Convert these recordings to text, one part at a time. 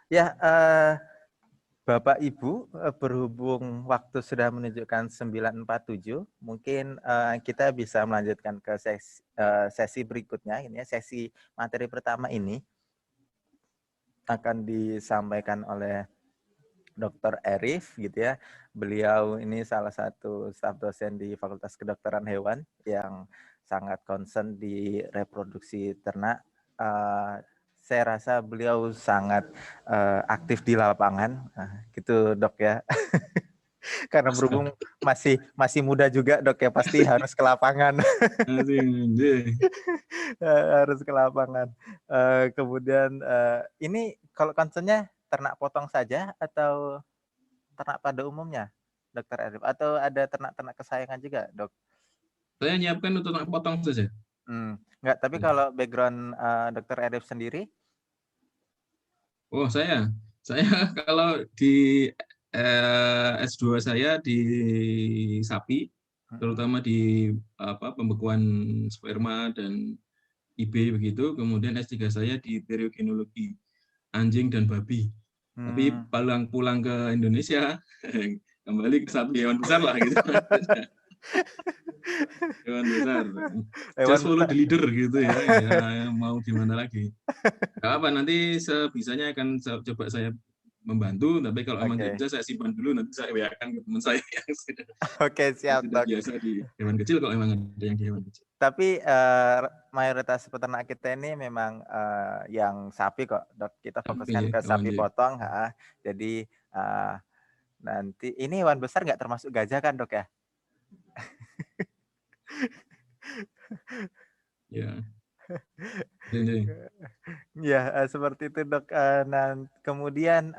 Ya, Bapak Ibu, berhubung waktu sudah menunjukkan 9.47, mungkin kita bisa melanjutkan ke sesi berikutnya. Ini ya, sesi materi pertama ini akan disampaikan oleh Dr. Arif gitu ya. Beliau ini salah satu staf dosen di Fakultas Kedokteran Hewan yang sangat concern di reproduksi ternak. Saya rasa beliau sangat aktif di lapangan, gitu Dok ya. Karena berhubung masih muda juga Dok ya, pasti harus ke lapangan. Harus ke lapangan. Kemudian ini kalau concernnya ternak potong saja atau ternak pada umumnya, Dokter Arif? Atau ada ternak-ternak kesayangan juga, Dok? Saya nyiapkan untuk ternak potong saja. Enggak, tapi kalau background Dokter Arif sendiri? Oh, saya kalau di S2 saya di sapi, terutama di pembekuan sperma dan IB begitu. Kemudian S3 saya di periogenologi anjing dan babi. Tapi pulang ke Indonesia kembali ke sapi, hewan besar lah gitu. Hewan besar. Hewan Just follow besar. the leader gitu ya. Ya mau gimana lagi. Gak apa, nanti sebisanya akan coba saya membantu, tapi kalau emang nggak Oke. bisa saya simpan dulu, nanti saya WA-kan ke teman saya Oke, yang siap, sudah Dok. biasa di hewan kecil kalau emang ada yang di hewan kecil. Tapi mayoritas peternak kita ini memang yang sapi kok, Dok. Kita Tapi fokuskan ke oh, sapi iya. potong. Jadi nanti ini hewan besar nggak termasuk gajah kan, Dok ya? Ya. Ini. Ya, seperti itu Dok. Kemudian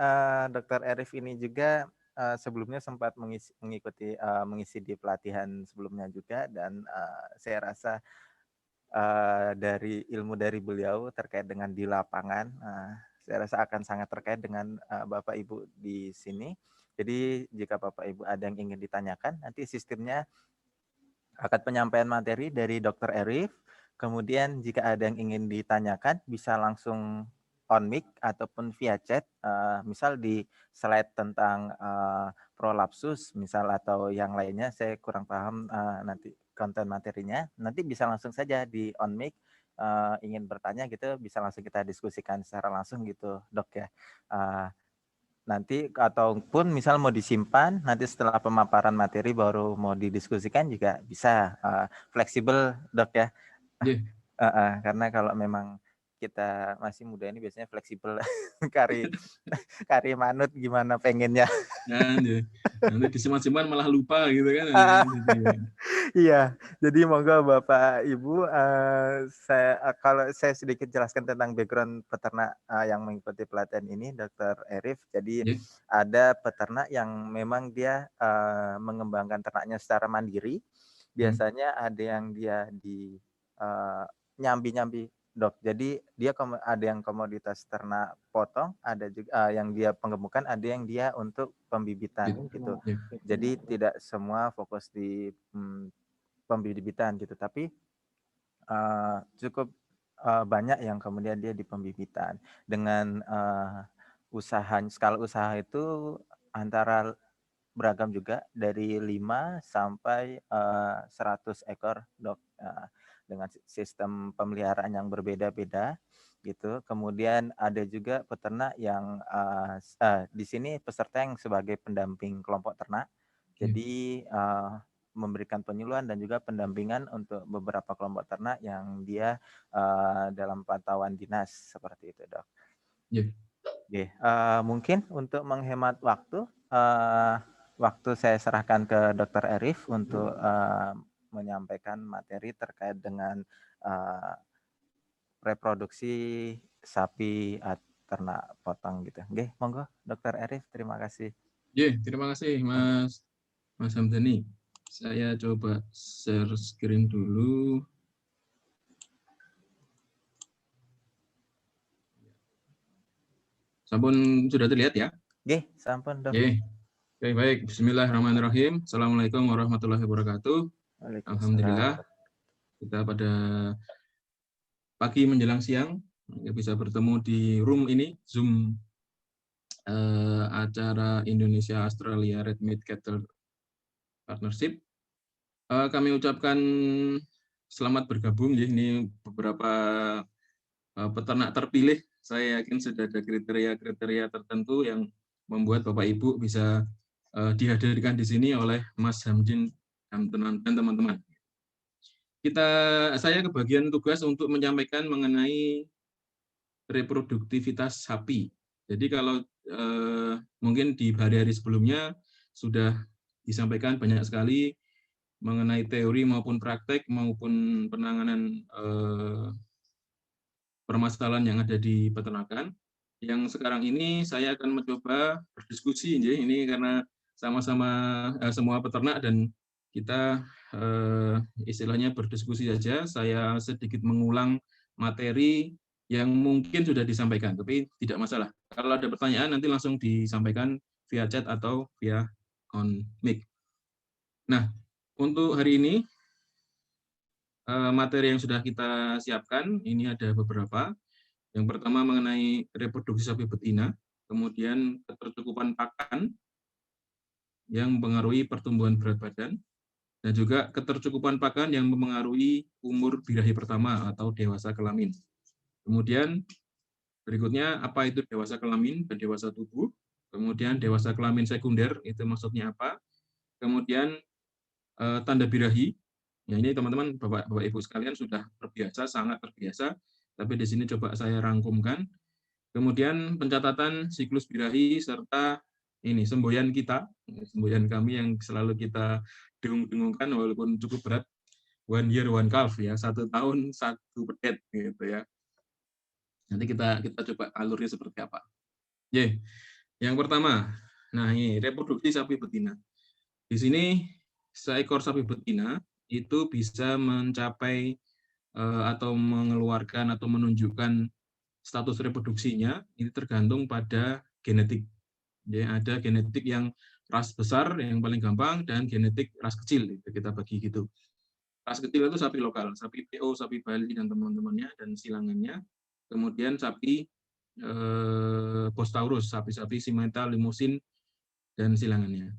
Dokter Arif ini juga sebelumnya sempat mengisi di pelatihan sebelumnya juga, dan saya rasa dari ilmu dari beliau terkait dengan di lapangan, saya rasa akan sangat terkait dengan Bapak Ibu di sini. Jadi jika Bapak Ibu ada yang ingin ditanyakan, nanti sistemnya akan penyampaian materi dari Dr. Arif. Kemudian jika ada yang ingin ditanyakan bisa langsung on mic ataupun via chat, misal di slide tentang prolapsus misal atau yang lainnya, saya kurang paham nanti konten materinya. Nanti bisa langsung saja di on mic, ingin bertanya gitu bisa langsung kita diskusikan secara langsung gitu, Dok ya. Nanti ataupun misal mau disimpan, nanti setelah pemaparan materi baru mau didiskusikan juga bisa, fleksibel Dok ya. Yeah. Karena kalau memang kita masih muda ini biasanya fleksibel, kari kari manut gimana pengennya. Nanti disimpan-simpan malah lupa gitu kan. Iya, jadi monggo Bapak Ibu, kalau saya sedikit jelaskan tentang background peternak yang mengikuti pelatihan ini, Dr. Arif. Jadi Yeah. ada peternak yang memang dia mengembangkan ternaknya secara mandiri. Biasanya ada yang dia di nyambi-nyambi, Dok. Jadi dia ada yang komoditas ternak potong, ada juga yang dia penggemukan, ada yang dia untuk pembibitan gitu. Yeah. Jadi tidak semua fokus di pembibitan gitu, tapi cukup banyak yang kemudian dia di pembibitan dengan skala usaha itu antara beragam juga dari 5 sampai 100 ekor, Dok. Dengan sistem pemeliharaan yang berbeda-beda gitu. Kemudian ada juga peternak yang di sini peserta yang sebagai pendamping kelompok ternak. Jadi memberikan penyuluhan dan juga pendampingan untuk beberapa kelompok ternak yang dia dalam pantauan dinas seperti itu, Dok. Yeah. Oke, mungkin untuk menghemat waktu saya serahkan ke Dr. Arif untuk menyampaikan materi terkait dengan reproduksi sapi ternak potong gitu. Oke, monggo Dr. Arif, terima kasih. Yeah. Terima kasih Mas Hamdani. Saya coba share screen dulu. Sampun sudah terlihat ya? Oke, sampun Dok. Oke, baik. Bismillahirrahmanirrahim. Assalamualaikum warahmatullahi wabarakatuh. Alhamdulillah, kita pada pagi menjelang siang bisa bertemu di room ini, Zoom acara Indonesia Australia Red Meat Cattle Partnership. Kami ucapkan selamat bergabung ya. Ini beberapa peternak terpilih. Saya yakin sudah ada kriteria-kriteria tertentu yang membuat Bapak Ibu bisa dihadirkan di sini oleh Mas Hamdin dan teman-teman. Saya kebagian tugas untuk menyampaikan mengenai reproduktivitas sapi. Jadi kalau mungkin di hari-hari sebelumnya sudah disampaikan banyak sekali mengenai teori maupun praktek maupun penanganan permasalahan yang ada di peternakan. Yang sekarang ini saya akan mencoba berdiskusi, ini karena sama-sama semua peternak dan kita istilahnya berdiskusi saja. Saya sedikit mengulang materi yang mungkin sudah disampaikan, tapi tidak masalah. Kalau ada pertanyaan nanti langsung disampaikan via chat atau via on mic. Nah, untuk hari ini materi yang sudah kita siapkan ini ada beberapa. Yang pertama mengenai reproduksi sapi betina, kemudian ketercukupan pakan yang mempengaruhi pertumbuhan berat badan, dan juga ketercukupan pakan yang mempengaruhi umur birahi pertama atau dewasa kelamin. Kemudian berikutnya apa itu dewasa kelamin dan dewasa tubuh, kemudian dewasa kelamin sekunder, itu maksudnya apa, kemudian tanda birahi, ya ini teman-teman Bapak Ibu sekalian sudah terbiasa, sangat terbiasa, tapi di sini coba saya rangkumkan. Kemudian pencatatan siklus birahi serta ini semboyan kita, semboyan kami yang selalu kita dengung-dengungkan walaupun cukup berat, 1 year 1 calf ya, 1 tahun 1 pedet gitu ya. Nanti kita coba alurnya seperti apa. Yang pertama, nah ini reproduksi sapi betina. Di sini seekor sapi betina itu bisa mencapai atau mengeluarkan atau menunjukkan status reproduksinya ini tergantung pada genetik. Ya, ada genetik yang ras besar yang paling gampang dan genetik ras kecil itu kita bagi gitu. Ras kecil itu sapi lokal, sapi PO, sapi Bali dan teman-temannya dan silangannya. Kemudian sapi Bos Taurus, sapi-sapi Simmental, Limousin dan silangannya.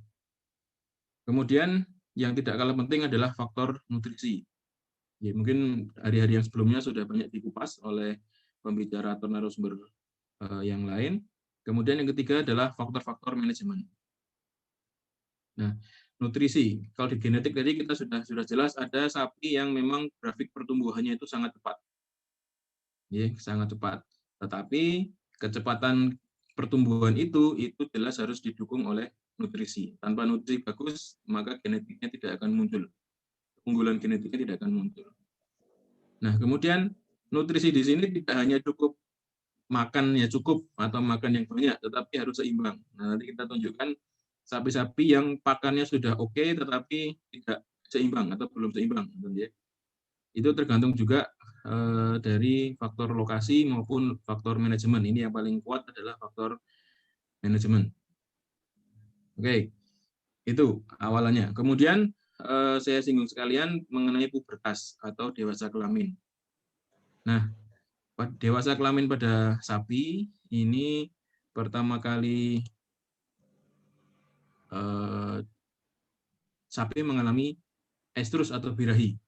Kemudian yang tidak kalah penting adalah faktor nutrisi. Ya, mungkin hari-hari yang sebelumnya sudah banyak dikupas oleh pembicara atau narasumber yang lain. Kemudian yang ketiga adalah faktor-faktor manajemen. Nah, nutrisi. Kalau di genetik tadi kita sudah jelas ada sapi yang memang grafik pertumbuhannya itu sangat cepat. Ya, sangat cepat. Tetapi kecepatan pertumbuhan itu jelas harus didukung oleh nutrisi. Tanpa nutrisi bagus, maka genetiknya tidak akan muncul. Keunggulan genetiknya tidak akan muncul. Nah, kemudian nutrisi di sini tidak hanya cukup makan ya cukup atau makan yang banyak, tetapi harus seimbang. Nah, nanti kita tunjukkan sapi-sapi yang pakannya sudah oke, tetapi tidak seimbang atau belum seimbang. Itu tergantung juga dari faktor lokasi maupun faktor manajemen. Ini yang paling kuat adalah faktor manajemen. Oke, itu awalannya. Kemudian saya singgung sekalian mengenai pubertas atau dewasa kelamin. Nah, dewasa kelamin pada sapi ini pertama kali sapi mengalami estrus atau birahi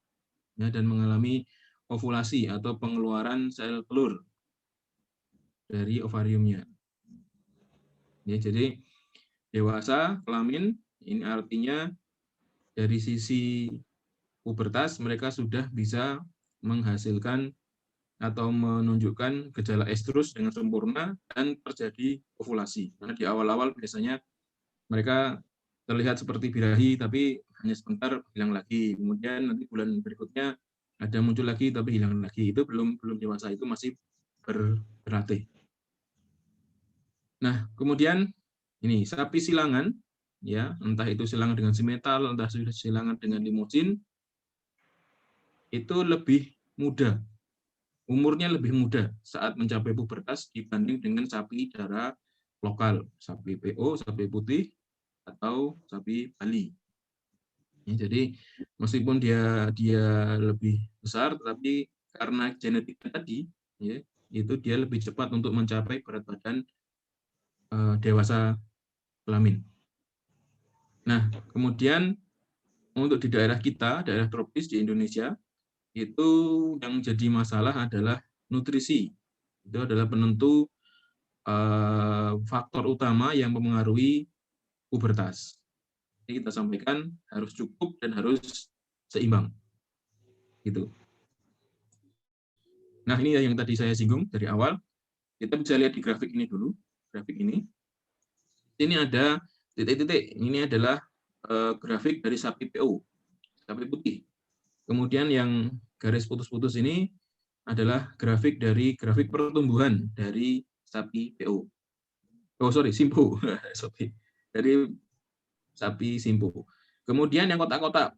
ya, dan mengalami ovulasi atau pengeluaran sel telur dari ovariumnya. Ya, jadi dewasa kelamin ini artinya dari sisi pubertas mereka sudah bisa menghasilkan atau menunjukkan gejala estrus dengan sempurna dan terjadi ovulasi. Karena di awal-awal biasanya mereka terlihat seperti birahi tapi hanya sebentar hilang lagi. Kemudian nanti bulan berikutnya ada muncul lagi tapi hilang lagi. Itu belum dewasa, itu masih berlatih. Nah, kemudian ini sapi silangan ya, entah itu silangan dengan Simmental, entah silangan dengan Limousin, itu lebih muda. Umurnya lebih muda saat mencapai pubertas dibanding dengan sapi darah lokal, sapi PO, sapi putih, atau sapi Bali. Ya, jadi meskipun dia lebih besar, tetapi karena genetiknya tadi, ya, itu dia lebih cepat untuk mencapai berat badan dewasa kelamin. Nah, kemudian untuk di daerah kita, daerah tropis di Indonesia, itu yang jadi masalah adalah nutrisi. Itu adalah penentu faktor utama yang mempengaruhi pubertas. Jadi kita sampaikan harus cukup dan harus seimbang. Gitu. Nah, ini yang tadi saya singgung dari awal. Kita bisa lihat di grafik ini dulu. Grafik ini. Ini ada titik-titik. Ini adalah grafik dari sapi PO, sapi putih. Kemudian yang garis putus-putus ini adalah grafik pertumbuhan dari sapi PO. Simpo. Dari sapi Simpo. Kemudian yang kotak-kotak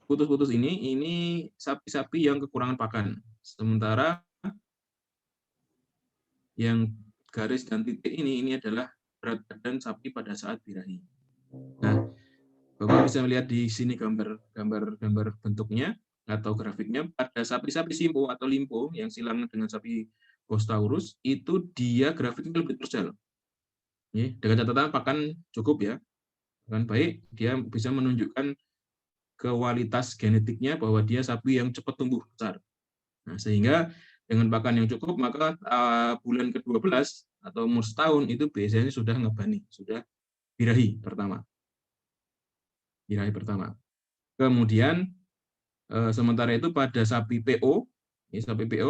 putus-putus ini sapi-sapi yang kekurangan pakan. Sementara yang garis dan titik ini adalah berat badan sapi pada saat birahi. Nah, Bapak bisa melihat di sini gambar bentuknya atau grafiknya. Pada sapi-sapi Simpo atau Limpo yang silangan dengan sapi Bos Taurus, itu dia grafiknya lebih terjal. Dengan catatan pakan cukup ya, pakan baik, dia bisa menunjukkan kualitas genetiknya bahwa dia sapi yang cepat tumbuh besar. Nah, sehingga dengan pakan yang cukup, maka bulan ke-12 atau umur setahun itu biasanya sudah ngebani, sudah birahi pertama. Kemudian sementara itu pada sapi PO,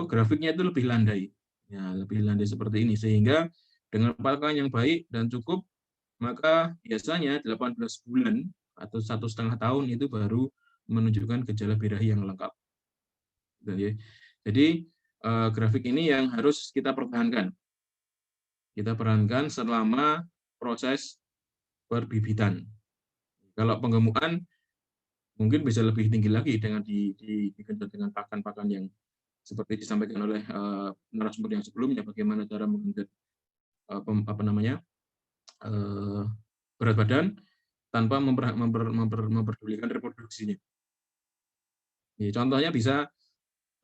grafiknya itu lebih landai. Ya, lebih landai seperti ini, sehingga dengan pakan yang baik dan cukup, maka biasanya 18 bulan atau 1,5 tahun itu baru menunjukkan gejala birahi yang lengkap. Jadi grafik ini yang harus kita pertahankan. Kita pertahankan selama proses perbibitan. Kalau penggemukan mungkin bisa lebih tinggi lagi dengan digenjot dengan pakan-pakan yang seperti disampaikan oleh narasumber yang sebelumnya, bagaimana cara menggenjot berat badan tanpa memperdulikan reproduksinya. Contohnya bisa,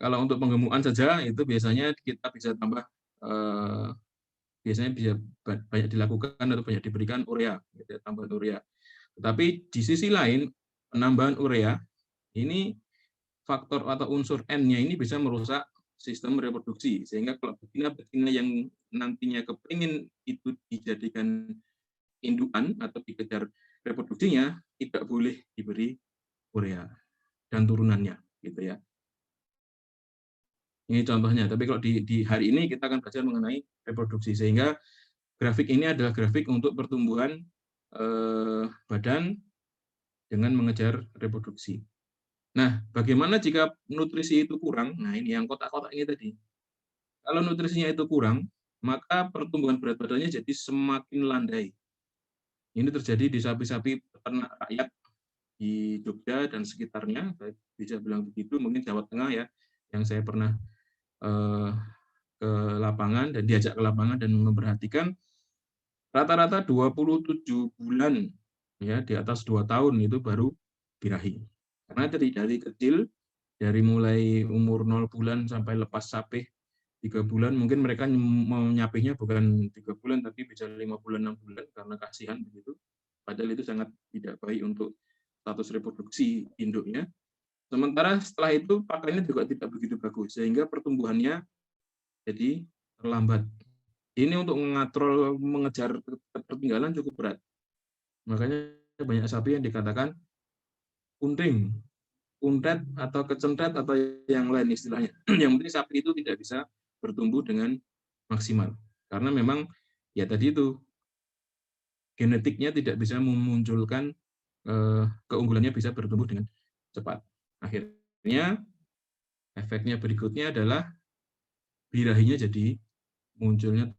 kalau untuk penggemukan saja itu biasanya kita bisa tambah, biasanya bisa banyak dilakukan atau banyak diberikan urea, tambahan urea. Tetapi di sisi lain penambahan urea ini faktor atau unsur N-nya ini bisa merusak sistem reproduksi, sehingga kalau betina yang nantinya kepingin itu dijadikan indukan atau dikejar reproduksinya, tidak boleh diberi urea dan turunannya, gitu ya. Ini contohnya. Tapi kalau di hari ini kita akan belajar mengenai reproduksi, sehingga grafik ini adalah grafik untuk pertumbuhan badan dengan mengejar reproduksi. Nah, bagaimana jika nutrisi itu kurang? Nah, ini yang kotak-kotak ini tadi. Kalau nutrisinya itu kurang, maka pertumbuhan berat badannya jadi semakin landai. Ini terjadi di sapi-sapi peternak rakyat di Jogja dan sekitarnya, saya bisa bilang begitu, mungkin Jawa Tengah ya, yang saya pernah ke lapangan dan diajak ke lapangan dan memperhatikan rata-rata 27 bulan ya, di atas 2 tahun itu baru birahi. Karena dari kecil, dari mulai umur 0 bulan sampai lepas sapih 3 bulan, mungkin mereka mau nyapihnya bukan 3 bulan, tapi bisa 5 bulan, 6 bulan, karena kasihan begitu. Padahal itu sangat tidak baik untuk status reproduksi induknya. Sementara setelah itu pakannya juga tidak begitu bagus, sehingga pertumbuhannya jadi terlambat. Ini untuk mengejar ketertinggalan cukup berat. Makanya banyak sapi yang dikatakan kunting, kuntet atau kecentret atau yang lain istilahnya. Yang penting sapi itu tidak bisa bertumbuh dengan maksimal. Karena memang ya tadi itu genetiknya tidak bisa memunculkan keunggulannya bisa bertumbuh dengan cepat. Akhirnya efeknya berikutnya adalah birahinya jadi munculnya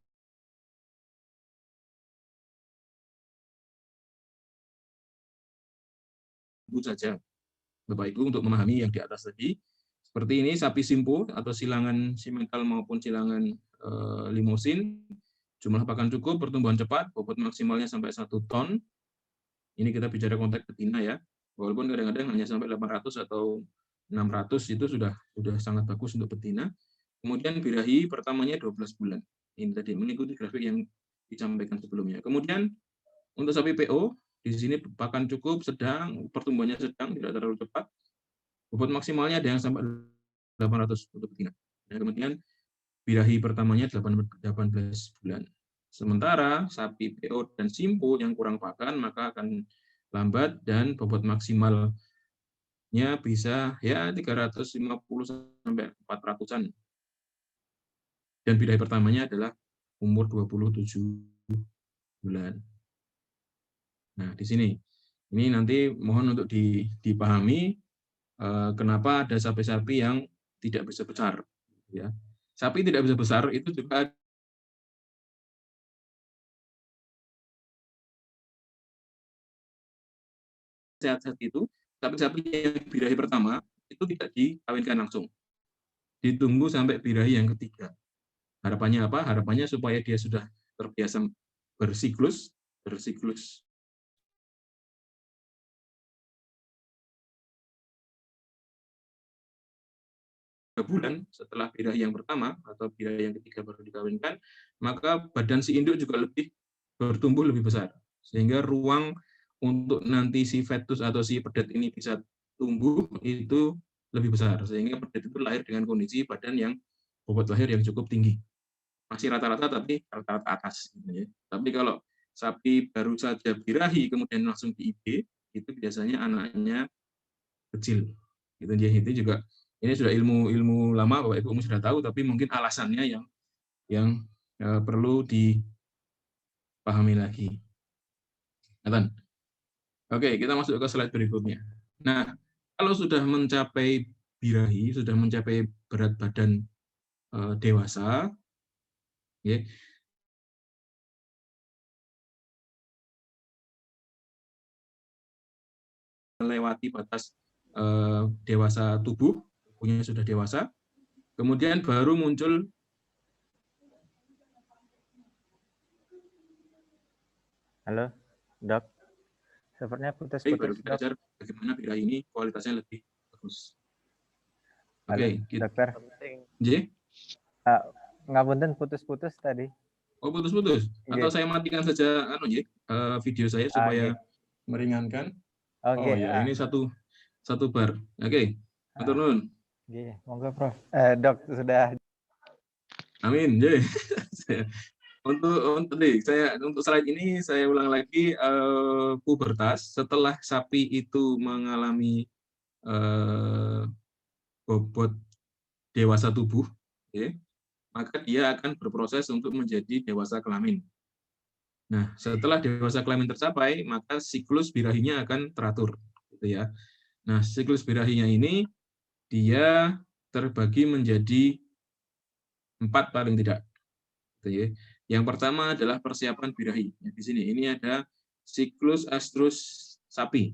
saja. Bapak Ibu untuk memahami yang di atas tadi. Seperti ini sapi Simpo atau silangan simental maupun silangan limosin. Jumlah pakan cukup, pertumbuhan cepat, bobot maksimalnya sampai 1 ton. Ini kita bicara konteks betina ya. Walaupun kadang-kadang hanya sampai 800 atau 600 itu sudah sangat bagus untuk betina. Kemudian birahi pertamanya 12 bulan. Ini tadi mengikuti grafik yang disampaikan sebelumnya. Kemudian untuk sapi PO di sini pakan cukup, sedang, pertumbuhannya sedang, tidak terlalu cepat. Bobot maksimalnya ada yang sampai 800 untuk betina. Nah, kemudian birahi pertamanya 18 bulan. Sementara sapi PO dan simpo yang kurang pakan maka akan lambat dan bobot maksimalnya bisa ya 350 sampai 400-an. Dan birahi pertamanya adalah umur 27 bulan. Nah, di sini ini nanti mohon untuk dipahami kenapa ada sapi-sapi yang tidak bisa besar, ya. Sapi tidak bisa besar itu juga sehat-sehat itu, sapi-sapi yang birahi pertama itu tidak dikawinkan langsung, ditunggu sampai birahi yang ketiga. Harapannya apa? Harapannya supaya dia sudah terbiasa bersiklus 3 bulan setelah birahi yang pertama atau birahi yang ketiga baru dikawinkan, maka badan si induk juga bertumbuh lebih besar, sehingga ruang untuk nanti si fetus atau si pedet ini bisa tumbuh itu lebih besar, sehingga pedet itu lahir dengan kondisi badan yang bobot lahir yang cukup tinggi. Masih rata-rata tapi rata-rata atas. Gitu ya. Tapi kalau sapi baru saja birahi kemudian langsung di IB, itu biasanya anaknya kecil. Gitu ya. Itu juga ini sudah ilmu lama Bapak Ibu sudah tahu, tapi mungkin alasannya yang perlu dipahami lagi. Nathan. Oke, kita masuk ke slide berikutnya. Nah, kalau sudah mencapai birahi, sudah mencapai berat badan dewasa, ya, melewati batas dewasa tubuhnya sudah dewasa, kemudian baru muncul. Halo, Dok. Sepertinya Baru putus-putus, Dok. belajar bagaimana birahi ini kualitasnya lebih bagus. Halo, Oke, Dokter. J? Ngapunten putus-putus tadi. Oh, putus-putus. Atau saya matikan saja video saya supaya meringankan. Oh ya, ini satu bar. Oke, matur nuwun. Monggo, Prof. Dok sudah. Amin. J. Untuk slide ini saya ulang lagi, pubertas setelah sapi itu mengalami bobot dewasa tubuh, okay, maka dia akan berproses untuk menjadi dewasa kelamin. Nah, setelah dewasa kelamin tercapai, maka siklus birahinya akan teratur, gitu ya. Nah, siklus birahinya ini dia terbagi menjadi 4 paling tidak. Gitu ya. Yang pertama adalah persiapan birahi. Di sini ini ada siklus estrus sapi.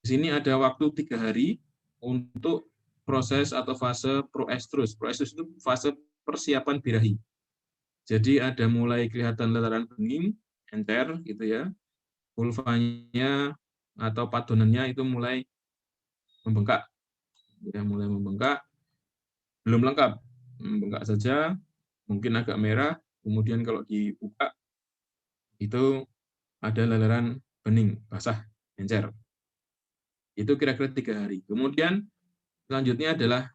Di sini ada waktu 3 hari untuk proses atau fase proestrus. Proestrus itu fase persiapan birahi. Jadi ada mulai kelihatan letaran bening, encer, gitu ya. Vulvanya atau padonannya itu mulai membengkak. Ya, mulai membengkak. Belum lengkap, membengkak saja, mungkin agak merah. Kemudian kalau dibuka itu ada leleran bening, basah, encer. Itu kira-kira 3 hari. Kemudian selanjutnya adalah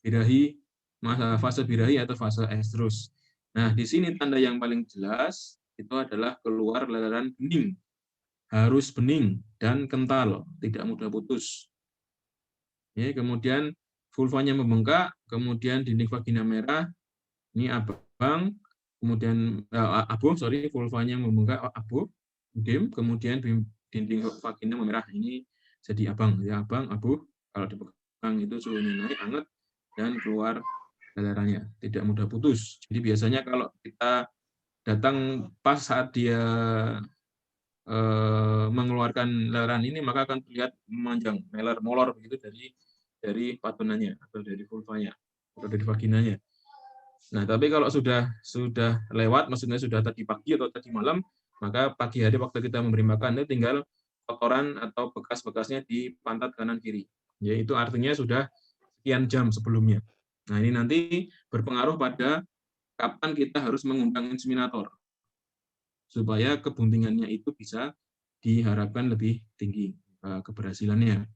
birahi, masa fase birahi atau fase estrus. Nah, di sini tanda yang paling jelas itu adalah keluar leleran bening. Harus bening dan kental, tidak mudah putus. Ya, kemudian vulvanya membengkak, kemudian dinding vagina merah, ini abang, kemudian vulvanya membengkak abu, dim, kemudian dinding vagina memerah, ini jadi abang, ya abang, abu, kalau dipegang itu suhunya naik, hangat, dan keluar lelerannya, tidak mudah putus. Jadi biasanya kalau kita datang pas saat dia mengeluarkan leleran ini, maka akan terlihat memanjang, meler, molor begitu dari padonannya atau dari vulvanya atau dari vaginanya. Nah, tapi kalau sudah lewat, maksudnya sudah tadi pagi atau tadi malam, maka pagi hari waktu kita memberi makan itu tinggal kotoran atau bekas-bekasnya di pantat kanan kiri. Yaitu artinya sudah sekian jam sebelumnya. Nah, ini nanti berpengaruh pada kapan kita harus mengundang inseminator. supaya kebuntingannya itu bisa diharapkan lebih tinggi keberhasilannya.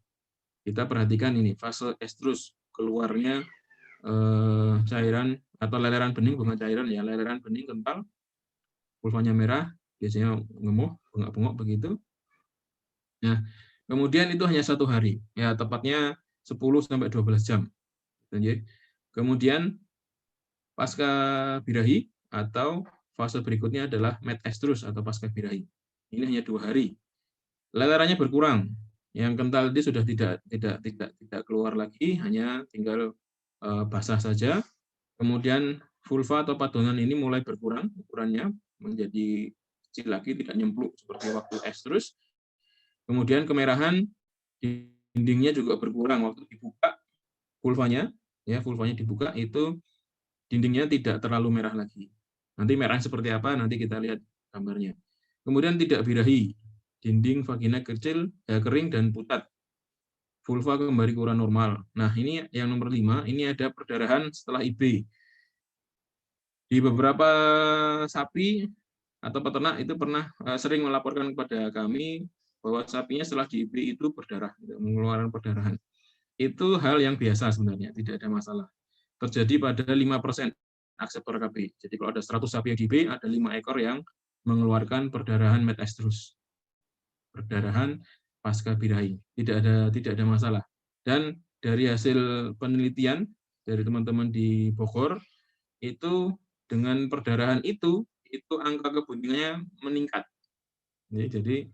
Kita perhatikan ini fase estrus, keluarnya cairan atau leleran bening, bukan cairan ya, leleran bening kental, pulvanya merah, biasanya ngemuh, bengak-bengok begitu. Nah, kemudian itu hanya 1 hari, ya tepatnya 10-12 jam. Kemudian pasca birahi atau fase berikutnya adalah met-estrus atau pasca birahi. Ini hanya 2 hari. Lelerannya berkurang. Yang kental ini sudah tidak keluar lagi, hanya tinggal basah saja. Kemudian vulva atau padonan ini mulai berkurang ukurannya, menjadi kecil lagi, tidak nyempluk seperti waktu estrus. Kemudian kemerahan dindingnya juga berkurang waktu dibuka vulvanya, ya vulvanya dibuka itu dindingnya tidak terlalu merah lagi. Nanti merah seperti apa nanti kita lihat gambarnya. Kemudian tidak birahi, dinding vagina kecil, kering dan pucat. Vulva kembali ke ukuran normal. Nah, ini yang nomor 5, ini ada perdarahan setelah IB. Di beberapa sapi atau peternak itu pernah sering melaporkan kepada kami bahwa sapinya setelah di IB itu berdarah, mengeluarkan perdarahan. Itu hal yang biasa sebenarnya, tidak ada masalah. Terjadi pada 5% akseptor KB. Jadi kalau ada 100 sapi yang di IB, ada 5 ekor yang mengeluarkan perdarahan met-estrus. Perdarahan pasca birahi. Tidak ada masalah. Dan dari hasil penelitian dari teman-teman di Bogor, itu dengan perdarahan itu angka kebuntingannya meningkat. Jadi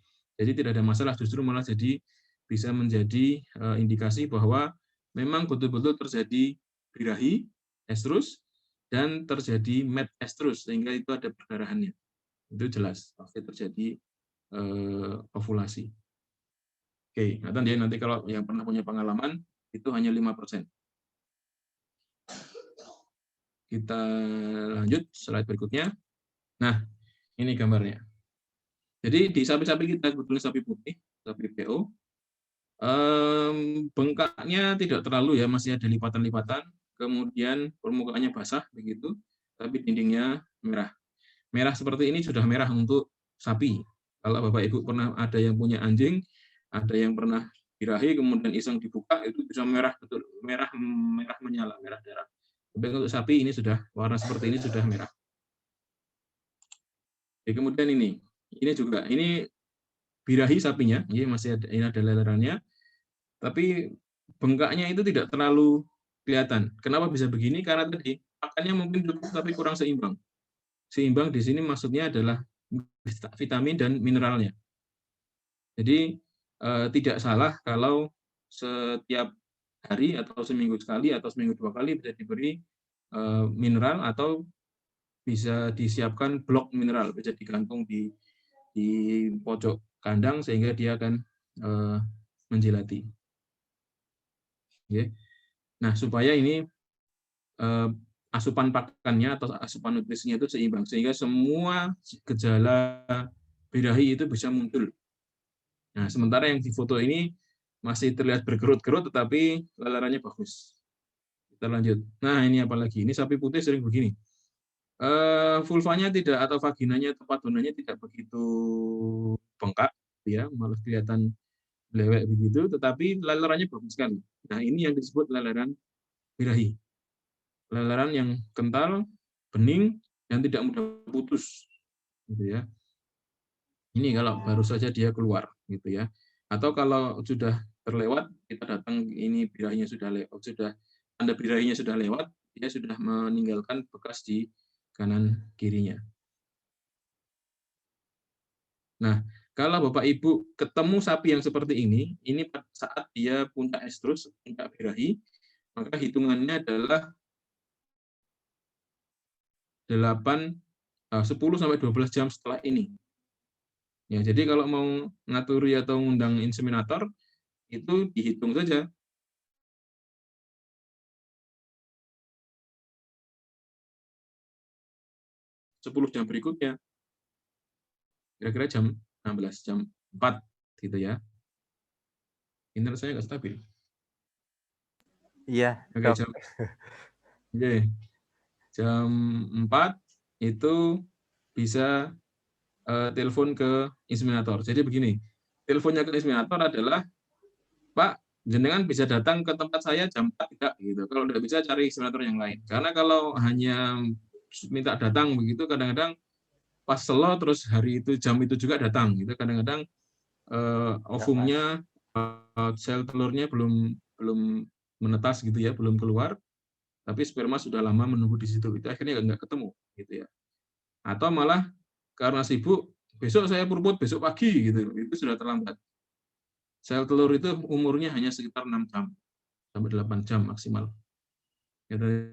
tidak ada masalah, justru malah jadi bisa menjadi indikasi bahwa memang betul-betul terjadi birahi, estrus, dan terjadi met-estrus, sehingga itu ada perdarahannya. Itu jelas pasti terjadi ovulasi. Oke, nanti kalau yang pernah punya pengalaman itu hanya 5%. Kita lanjut slide berikutnya. Nah, ini gambarnya. Jadi di sapi-sapi kita, kebetulan sapi putih, sapi PO, bengkaknya tidak terlalu ya, masih ada lipatan-lipatan, kemudian permukaannya basah begitu, tapi dindingnya merah. Merah seperti ini sudah merah untuk sapi. Kalau Bapak Ibu pernah ada yang punya anjing, ada yang pernah birahi kemudian iseng dibuka, itu bisa merah betul, merah menyala, merah darah. Tapi untuk sapi ini sudah warna seperti ini sudah merah. Oke, kemudian ini juga ini birahi sapinya, ini masih ada, ini ada lelerannya, tapi bengkaknya itu tidak terlalu kelihatan. Kenapa bisa begini? Karena tadi pakannya mungkin cukup tapi kurang seimbang. Seimbang di sini maksudnya adalah vitamin dan mineralnya. Jadi tidak salah kalau setiap hari atau seminggu sekali atau seminggu 2 kali bisa diberi mineral atau bisa disiapkan blok mineral, bisa digantung di pojok kandang sehingga dia akan menjilati. Nah, supaya ini asupan pakannya atau asupan nutrisinya itu seimbang, sehingga semua gejala birahi itu bisa muncul. Nah, sementara yang di foto ini masih terlihat berkerut-kerut, tetapi lelerannya bagus. Kita lanjut. Nah, ini apalagi? Ini sapi putih sering begini. Vulvanya tidak atau vaginanya atau padonannya tidak begitu bengkak, ya, malah kelihatan lewek begitu, tetapi lelerannya bagus sekali. Nah, ini yang disebut leleran birahi. Leleran yang kental, bening, dan tidak mudah putus, gitu ya. Ini kalau baru saja dia keluar, gitu ya. Atau kalau sudah terlewat, kita datang ini birahinya sudah lewat, tanda birahinya sudah lewat, dia sudah meninggalkan bekas di kanan kirinya. Nah, kalau Bapak Ibu ketemu sapi yang seperti ini saat dia puncak estrus, puncak birahi, maka hitungannya adalah 10-12 jam setelah ini. Ya, jadi kalau mau ngaturi atau ngundang inseminator, itu dihitung saja. Sepuluh jam berikutnya, kira-kira jam 16, jam 4, gitu ya. Internet saya nggak stabil. Iya, Oke, Dok. jam 4 itu bisa telepon ke inseminator. Jadi begini, teleponnya ke inseminator adalah, Pak, jenengan bisa datang ke tempat saya jam 4 tidak gitu. Kalau tidak bisa cari inseminator yang lain. Karena kalau hanya minta datang begitu kadang-kadang pas selo terus hari itu jam itu juga datang gitu. Kadang-kadang Nggak pas. ovumnya sel telurnya belum belum menetas gitu ya, belum keluar, tapi sperma sudah lama menunggu di situ. Itu akhirnya nggak ketemu gitu ya. Atau malah karena sibuk, besok saya purput besok pagi gitu. Itu sudah terlambat. Sel telur itu umurnya hanya sekitar 6 jam sampai 8 jam maksimal. Gitu.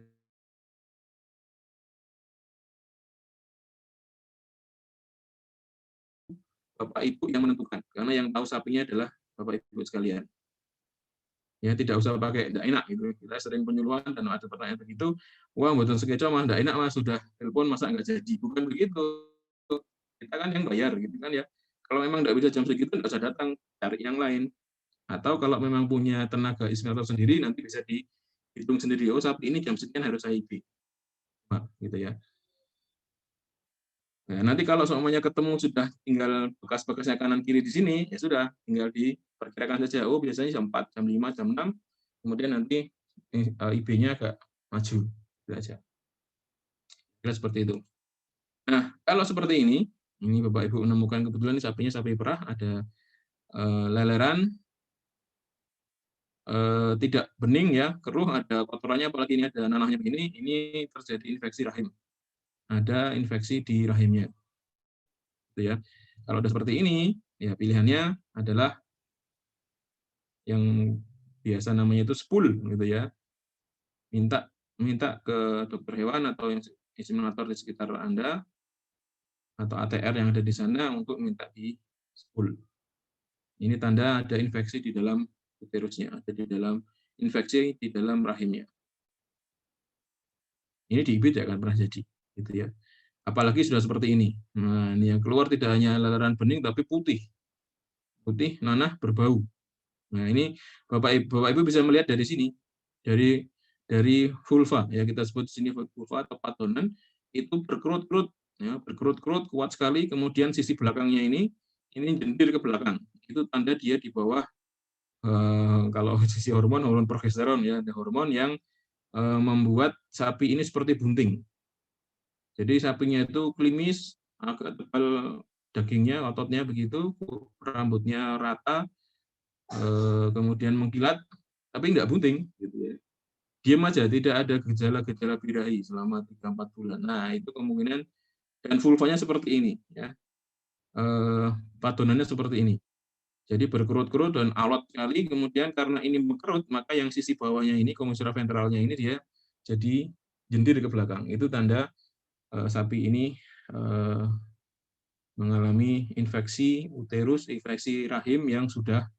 Bapak Ibu yang menentukan, karena yang tahu sapinya adalah Bapak Ibu sekalian. Ya tidak usah pakai tidak enak gitu. Kita sering penyuluhan dan ada pertanyaan begitu, wah mboten sekeco mah tidak enak mas sudah telepon masa nggak jadi. Bukan begitu. Kita kan yang bayar gitu kan ya. Kalau memang nggak bisa jam segitu nggak usah datang, cari yang lain. Atau kalau memang punya tenaga inseminator sendiri nanti bisa dihitung sendiri. Oh sapi ini jam sekian harus IB. Gitu ya. Nah, nanti kalau semuanya ketemu sudah tinggal bekas-bekasnya kanan kiri di sini, ya sudah tinggal diperkirakan saja. Oh, biasanya jam 4, jam 5, jam 6, kemudian nanti IB-nya agak maju. Itu aja. Kira seperti itu. Nah, kalau seperti ini Bapak Ibu menemukan kebetulan sapinya sapi perah, ada leleran, tidak bening ya, keruh, ada kotorannya, apalagi ini ada nanahnya begini, ini terjadi infeksi rahim. Ada infeksi di rahimnya. Gitu ya. Kalau udah seperti ini, ya pilihannya adalah yang biasa namanya itu spool gitu ya. Minta ke dokter hewan atau yang inseminator di sekitar Anda atau ATR yang ada di sana untuk minta di spool. Ini tanda ada infeksi di dalam uterusnya, ada di dalam infeksi di dalam rahimnya. Ini di IB tidak akan pernah jadi, gitu ya. Apalagi sudah seperti ini. Nah, ini yang keluar tidak hanya leleran bening tapi putih, nanah, berbau. Nah, ini Bapak Ibu bisa melihat dari sini, dari vulva ya kita sebut di sini vulva atau patonan itu berkerut-kerut ya, berkerut-kerut kuat sekali, kemudian sisi belakangnya ini jendir ke belakang. Itu tanda dia di bawah kalau sisi hormon progesteron ya, ada hormon yang membuat sapi ini seperti bunting. Jadi sapinya itu klimis, agak tebal dagingnya, ototnya begitu, rambutnya rata, kemudian mengkilat, tapi nggak bunting, gitu ya. Diam aja, tidak ada gejala-gejala birahi selama 3-4 bulan. Nah, itu kemungkinan, dan vulvanya seperti ini, ya. Padonannya seperti ini. Jadi berkerut-kerut dan alot sekali, kemudian karena ini berkerut, maka yang sisi bawahnya ini, komissura ventralnya ini dia jadi jendir ke belakang. Itu tanda sapi ini mengalami infeksi uterus, infeksi rahim yang sudah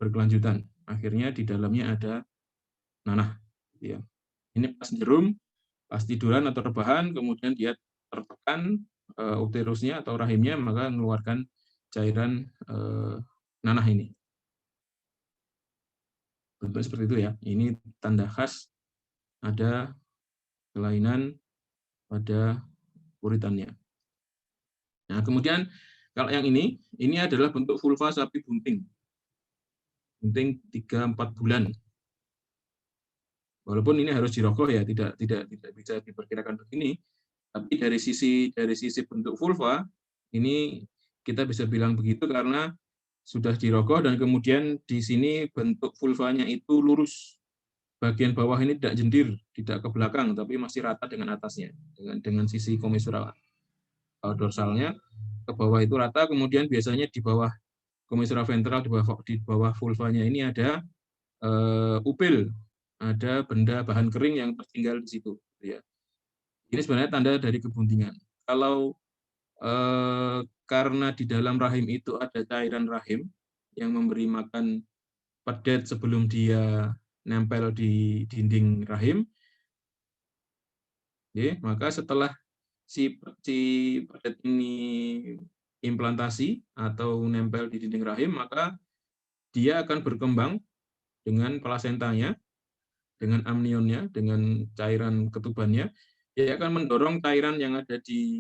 berkelanjutan. Akhirnya di dalamnya ada nanah. Ya. Ini pas jerum, pas tiduran atau rebahan, kemudian dia tertekan uterusnya atau rahimnya, maka mengeluarkan cairan nanah ini. Bentuknya seperti itu ya. Ini tanda khas ada kelainan pada uritannya. Nah, kemudian kalau yang ini adalah bentuk vulva sapi bunting. Bunting 3-4 bulan. Walaupun ini harus dirogoh ya, tidak bisa diperkirakan begini, tapi dari sisi bentuk vulva ini kita bisa bilang begitu karena sudah dirogoh dan kemudian di sini bentuk vulvanya itu lurus. Bagian bawah ini tidak jendir, tidak ke belakang, tapi masih rata dengan atasnya, dengan sisi komissura dorsalnya ke bawah itu rata. Kemudian biasanya di bawah komissura ventral, di bawah vulvanya ini ada upil, ada benda bahan kering yang tertinggal di situ. Ya. Ini sebenarnya tanda dari kebuntingan. Kalau karena di dalam rahim itu ada cairan rahim yang memberi makan pedet sebelum dia nempel di dinding rahim, ya, maka setelah si pedet ini implantasi atau nempel di dinding rahim, maka dia akan berkembang dengan plasentanya, dengan amnionnya, dengan cairan ketubannya, dia akan mendorong cairan yang ada di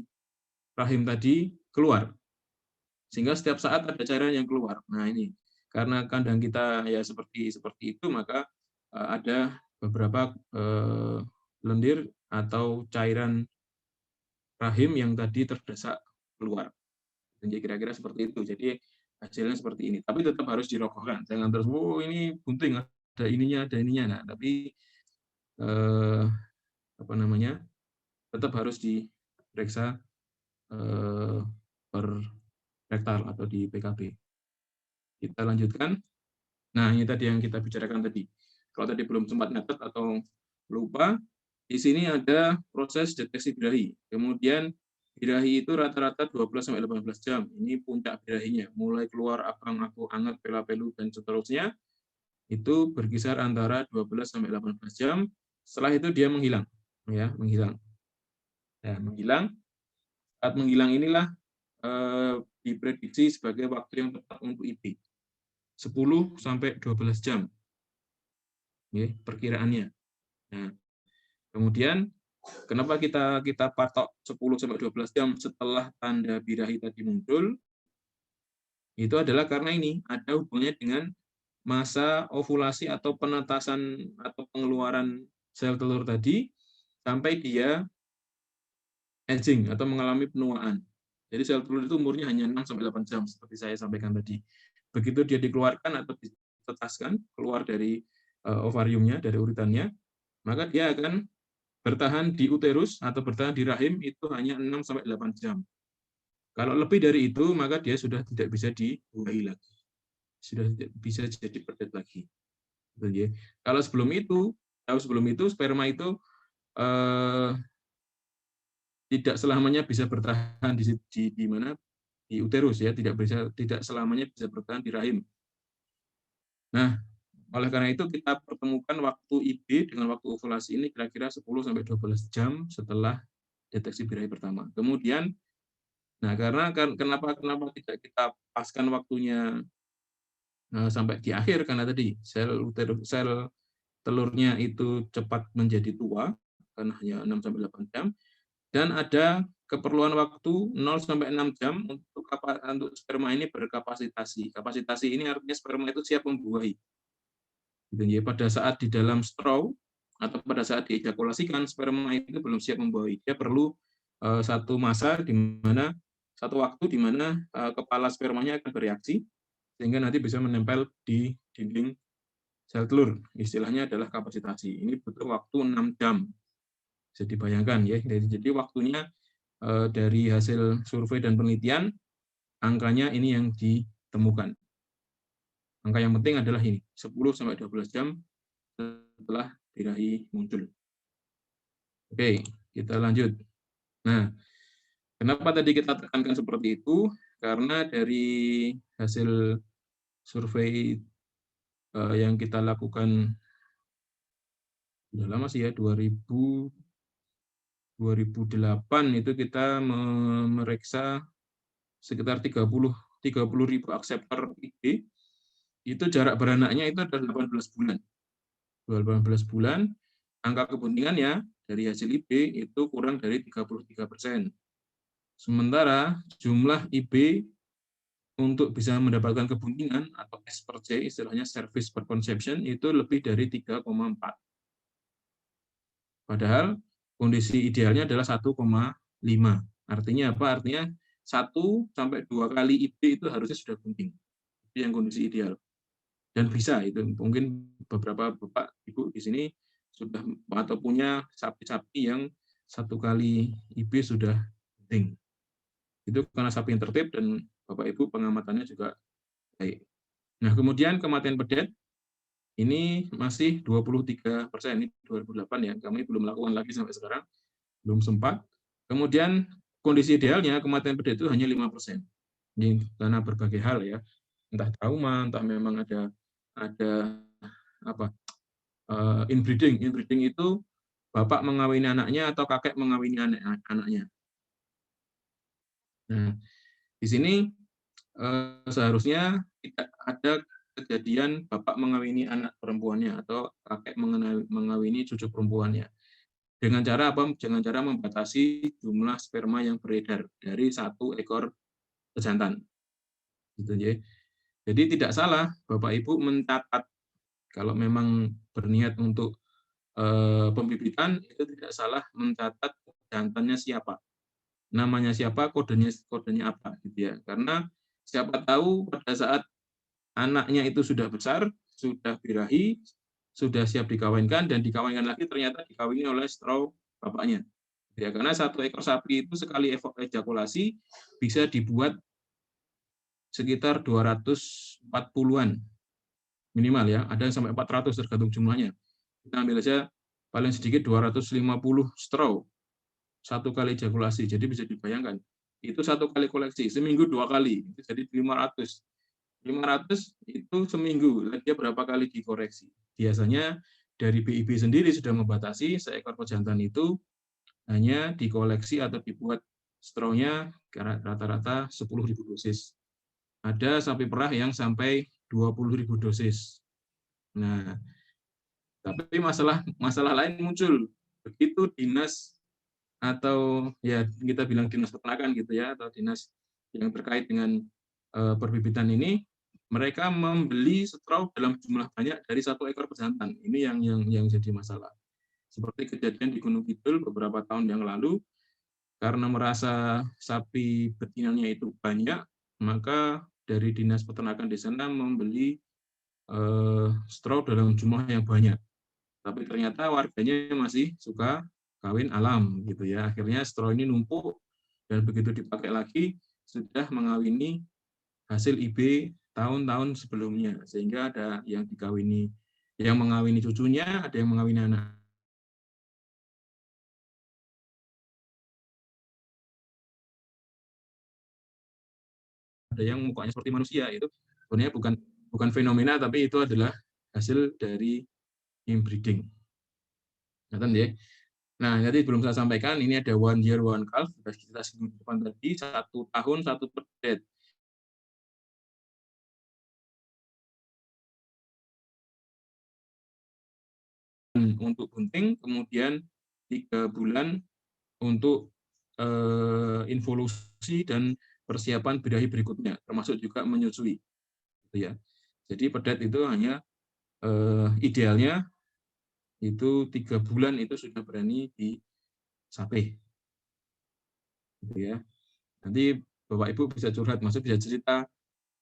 rahim tadi keluar. sehingga setiap saat ada cairan yang keluar. Nah ini karena kandang kita ya seperti itu, maka ada beberapa lendir atau cairan rahim yang tadi terdesak keluar. Jadi kira-kira seperti itu. Jadi hasilnya seperti ini. Tapi tetap harus dirogohkan. Jangan terus, oh ini bunting, ada ininya. Nah, tapi apa namanya, tetap harus diperiksa per rektal atau di PKB. Kita lanjutkan. Nah, ini tadi yang kita bicarakan tadi. Kalau tadi belum sempat nyatet atau lupa, di sini ada proses deteksi birahi. Kemudian birahi itu rata-rata 12-18 jam. Ini puncak birahinya. Mulai keluar abang, aku, anget, pela-pelu, dan seterusnya. Itu berkisar antara 12-18 jam. Setelah itu dia menghilang. Ya, menghilang. Ya, menghilang. Saat menghilang inilah diprediksi sebagai waktu yang tepat untuk IB. 10-12 jam. Ya, perkiraannya. Nah, kemudian kenapa kita patok 10-12 jam setelah tanda birahi tadi muncul? Itu adalah karena ini ada hubungannya dengan masa ovulasi atau penetasan atau pengeluaran sel telur tadi sampai dia aging atau mengalami penuaan. Jadi sel telur itu umurnya hanya 6-8 jam seperti saya sampaikan tadi. Begitu dia dikeluarkan atau ditetaskan keluar dari ovariumnya, dari uritannya, maka dia akan bertahan di uterus atau bertahan di rahim itu hanya 6-8 jam. Kalau lebih dari itu, maka dia sudah tidak bisa dibuahi lagi. Sudah tidak bisa jadi pedet lagi. Kalau sebelum itu, sperma itu tidak selamanya bisa bertahan di mana? Di uterus ya, tidak selamanya bisa bertahan di rahim. Nah, oleh karena itu kita pertemukan waktu IB dengan waktu ovulasi ini kira-kira 10-12 jam setelah deteksi birahi pertama. Kemudian, nah karena kenapa tidak kita paskan waktunya sampai di akhir, karena tadi sel telurnya itu cepat menjadi tua karena hanya 6-8 jam, dan ada keperluan waktu 0-6 jam untuk sperma ini berkapasitasi. Kapasitasi ini artinya sperma itu siap membuahi. Pada saat di dalam straw atau pada saat diejakulasikan, sperma itu belum siap membuahi. Dia perlu satu waktu di mana kepala spermanya akan bereaksi sehingga nanti bisa menempel di dinding sel telur. Istilahnya adalah kapasitasi. Ini butuh waktu 6 jam. Bisa dibayangkan ya. Jadi waktunya dari hasil survei dan penelitian, angkanya ini yang ditemukan. Angka yang penting adalah ini, 10-12 jam setelah birahi muncul. Oke, kita lanjut. Nah, kenapa tadi kita tekankan seperti itu? Karena dari hasil survei yang kita lakukan sudah lama sih ya, 2008 itu kita memeriksa sekitar 30.000 akseptor IB, itu jarak beranaknya itu adalah 18 bulan. 18 bulan, angka kebuntingannya dari hasil IB itu kurang dari 33%. Sementara jumlah IB untuk bisa mendapatkan kebuntingan atau S per C, istilahnya service per conception, itu lebih dari 3,4. Padahal kondisi idealnya adalah 1,5. Artinya apa? Artinya 1-2 kali IB itu harusnya sudah bunting. Itu yang kondisi ideal. Dan bisa itu. Mungkin beberapa Bapak Ibu di sini sudah atau punya sapi-sapi yang 1 kali IB sudah bunting. Itu karena sapi yang tertib dan Bapak Ibu pengamatannya juga baik. Nah, kemudian kematian pedet ini masih 23%. Ini 2008 ya. Kami belum lakukan lagi sampai sekarang. Belum sempat. Kemudian kondisi idealnya kematian pedet itu hanya 5%. Ini karena berbagai hal ya. Entah trauma, entah memang ada apa inbreeding. Inbreeding itu bapak mengawini anaknya atau kakek mengawini anaknya. Nah, di sini seharusnya tidak ada kejadian bapak mengawini anak perempuannya atau kakek mengawini cucu perempuannya. Dengan cara apa? Dengan cara membatasi jumlah sperma yang beredar dari 1 ekor pejantan. gitu ya. Jadi tidak salah Bapak Ibu mencatat kalau memang berniat untuk pembibitan, itu tidak salah mencatat jantannya siapa, namanya siapa, kodenya apa gitu ya. Karena siapa tahu pada saat anaknya itu sudah besar, sudah birahi, sudah siap dikawinkan dan dikawinkan lagi ternyata dikawini oleh straw bapaknya. Ya, karena satu ekor sapi itu sekali ejakulasi bisa dibuat sekitar 240-an minimal ya, ada yang sampai 400 tergantung jumlahnya. Kita ambil aja paling sedikit 250 straw satu kali ejakulasi. Jadi bisa dibayangkan, itu satu kali koleksi, seminggu 2 kali, itu jadi 500. 500 itu seminggu, dia berapa kali dikoreksi. Biasanya dari BIB sendiri sudah membatasi seekor pejantan itu hanya dikoleksi atau dibuat straw-nya rata-rata 10.000 dosis. Ada sapi perah yang sampai 20.000 dosis. Nah, tapi masalah lain muncul. Begitu dinas atau ya kita bilang dinas peternakan gitu ya, atau dinas yang terkait dengan perbibitan ini, mereka membeli straw dalam jumlah banyak dari satu ekor pejantan. Ini yang jadi masalah. Seperti kejadian di Gunung Kidul beberapa tahun yang lalu, karena merasa sapi betinanya itu banyak, maka dari dinas peternakan di sana membeli straw dalam jumlah yang banyak. Tapi ternyata warganya masih suka kawin alam gitu ya. Akhirnya straw ini numpuk dan begitu dipakai lagi sudah mengawini hasil IB tahun-tahun sebelumnya, sehingga ada yang dikawini, yang mengawini cucunya, ada yang mengawini anak. Ada yang mukanya seperti manusia, itu sebenarnya bukan fenomena, tapi itu adalah hasil dari inbreeding. Nah, jadi belum saya sampaikan, ini ada 1 year 1 calf, sudah kita sebutkan tadi, 1 tahun 1 pedet. Untuk bunting, kemudian 3 bulan untuk involusi dan persiapan birahi berikutnya, termasuk juga menyusui. Gitu ya. Jadi pedet itu hanya idealnya itu 3 bulan itu sudah berani disapih. Gitu ya. Nanti Bapak Ibu bisa curhat, maksud bisa cerita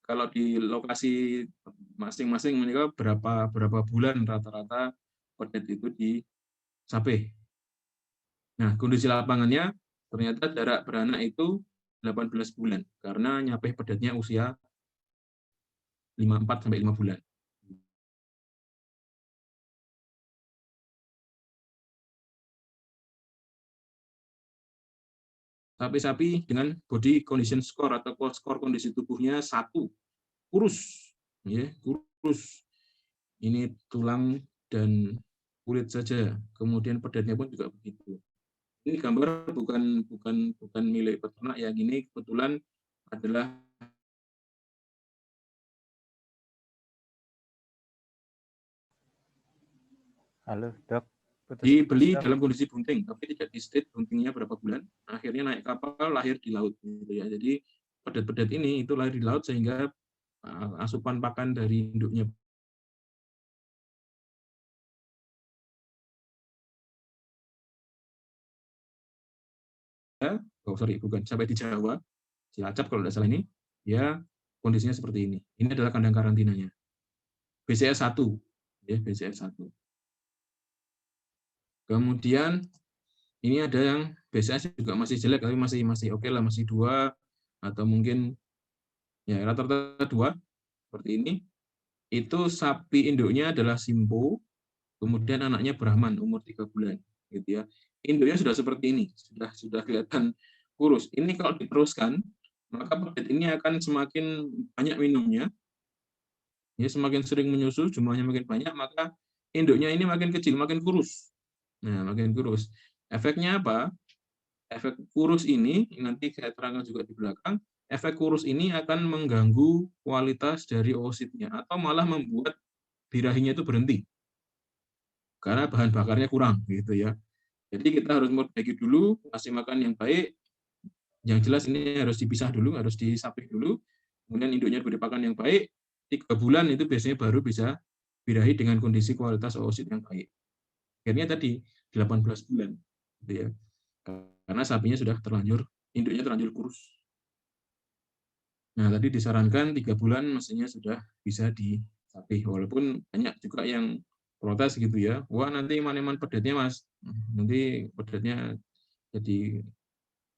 kalau di lokasi masing-masing mereka berapa bulan rata-rata pedet itu disapih. Nah, kondisi lapangannya ternyata jarak beranak itu 18 bulan karena nyapih pedetnya usia 4 sampai 5 bulan. Sapi-sapi dengan body condition score atau skor kondisi tubuhnya 1, kurus, ya, kurus. Ini tulang dan kulit saja. Kemudian pedetnya pun juga begitu. Ini gambar bukan milik peternak ya, ini kebetulan adalah Halo, Dok. Putus-putus, dibeli Dok. dalam kondisi bunting, tapi tidak di state buntingnya berapa bulan. Akhirnya naik kapal, lahir di laut. Gitu ya. Jadi pedet-pedet ini itu lahir di laut sehingga asupan pakan dari induknya bukan sampai di Jawa, Cilacap kalau tidak salah ini, ya kondisinya seperti ini. Ini adalah kandang karantinanya. BCS 1, ya BCS 1. Kemudian ini ada yang BCS juga masih jelek, tapi masih oke lah, masih 2 atau mungkin ya rata-rata 2 seperti ini. Itu sapi induknya adalah Simpo, kemudian anaknya Brahman umur 3 bulan, gitu ya. Induknya sudah seperti ini, sudah kelihatan kurus. Ini kalau diteruskan, maka pedet ini akan semakin banyak minumnya, ya semakin sering menyusu, jumlahnya makin banyak, maka induknya ini makin kecil, makin kurus. Nah, makin kurus. Efeknya apa? Efek kurus ini, nanti saya terangkan juga di belakang, efek kurus ini akan mengganggu kualitas dari oositnya, atau malah membuat birahinya itu berhenti. Karena bahan bakarnya kurang, gitu ya. Jadi kita harus memperbaiki dulu, kasih makan yang baik. Yang jelas ini harus dipisah dulu, harus disapih dulu. kemudian induknya diberi pakan yang baik, 3 bulan itu biasanya baru bisa birahi dengan kondisi kualitas oosit yang baik. Akhirnya tadi 18 bulan, gitu ya. Karena sapinya sudah induknya terlanjur kurus. Nah, tadi disarankan 3 bulan mestinya sudah bisa disapih. Walaupun banyak juga yang protes gitu ya, wah nanti eman-eman pedetnya Mas, nanti pedetnya jadi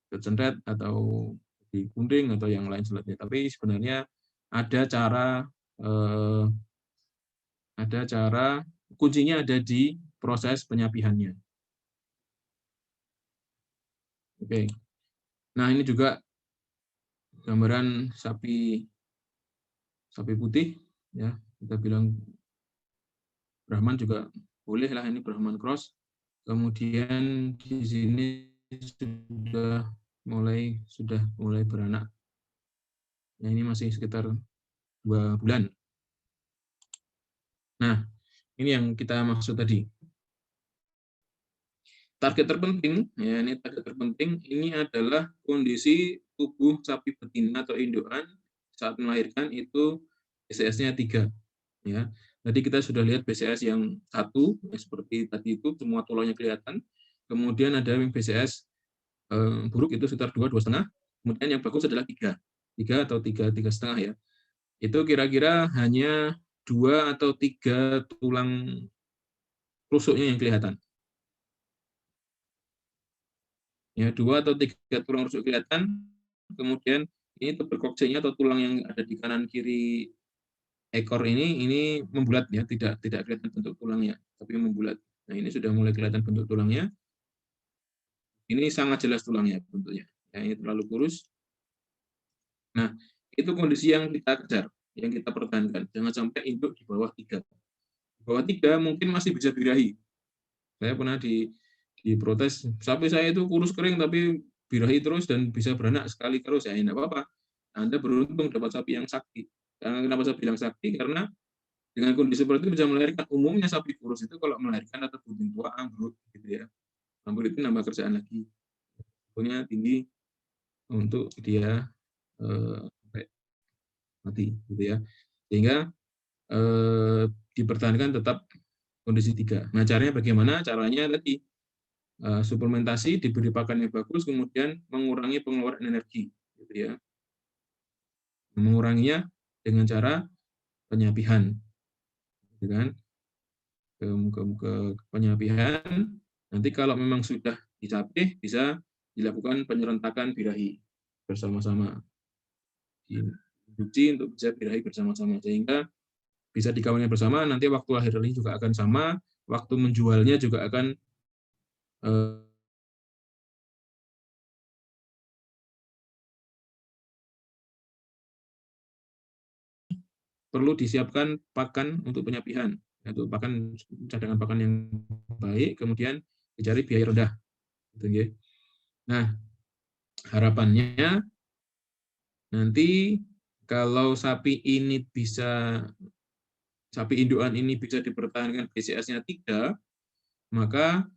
kecendet atau di gunting atau yang lain sebagainya. Tapi sebenarnya ada cara eh, ada cara kuncinya ada di proses penyapihannya. Oke. Nah, ini juga gambaran sapi putih ya. Kita bilang Brahman juga boleh lah, ini Brahman cross. Kemudian di sini sudah mulai beranak. Nah, ini masih sekitar 2 bulan. Nah, ini yang kita maksud tadi. Target terpenting, ya ini target terpenting, ini adalah kondisi tubuh sapi betina atau indukan saat melahirkan itu BCS-nya 3. Ya. Tadi kita sudah lihat BCS yang 1, ya, seperti tadi itu semua tulangnya kelihatan. Kemudian ada BCS buruk itu sekitar 2, 2,5. Kemudian yang bagus adalah 3. 3 atau 3,5 ya. Itu kira-kira hanya 2 atau 3 tulang rusuknya yang kelihatan. Ya, 2 atau 3 tulang rusuk kelihatan, kemudian ini tuberkloksenya atau tulang yang ada di kanan kiri ekor ini membulat ya, tidak kelihatan bentuk tulangnya, tapi membulat. Nah, ini sudah mulai kelihatan bentuk tulangnya. Ini sangat jelas tulangnya bentuknya. Ya, ini terlalu kurus. Nah, itu kondisi yang kita kejar, yang kita pertahankan. Jangan sampai induk di bawah 3. Di bawah 3 mungkin masih bisa birahi. Saya pernah diprotes, sapi saya itu kurus kering tapi birahi terus dan bisa beranak sekali terus, ya tidak apa-apa. Anda beruntung dapat sapi yang sakti. Kenapa saya bilang sakti? Karena dengan kondisi seperti itu bisa melahirkan. Umumnya sapi kurus itu kalau melahirkan atau bunting tua ambruk, gitu ya. Ambruk itu nambah kerjaan lagi. Punya tinggi untuk dia sampai mati, gitu ya. Sehingga dipertahankan tetap kondisi 3. Nah, caranya bagaimana? Caranya tadi suplementasi, diberi pakan yang bagus, kemudian mengurangi pengeluaran energi, gitu ya. Menguranginya dengan cara penyapihan, gitu kan? Ke penyapihan. Nanti kalau memang sudah disapih, bisa dilakukan penyerentakan birahi bersama-sama, dicuci untuk bisa birahi bersama-sama, sehingga bisa dikawinkan bersama. Nanti waktu lahirnya juga akan sama, waktu menjualnya juga akan perlu disiapkan pakan untuk penyapihan, yaitu pakan cadangan pakan yang baik, kemudian dicari biaya rendah. Gitu. Nah, harapannya nanti kalau sapi indukan ini bisa dipertahankan BCS-nya 3, maka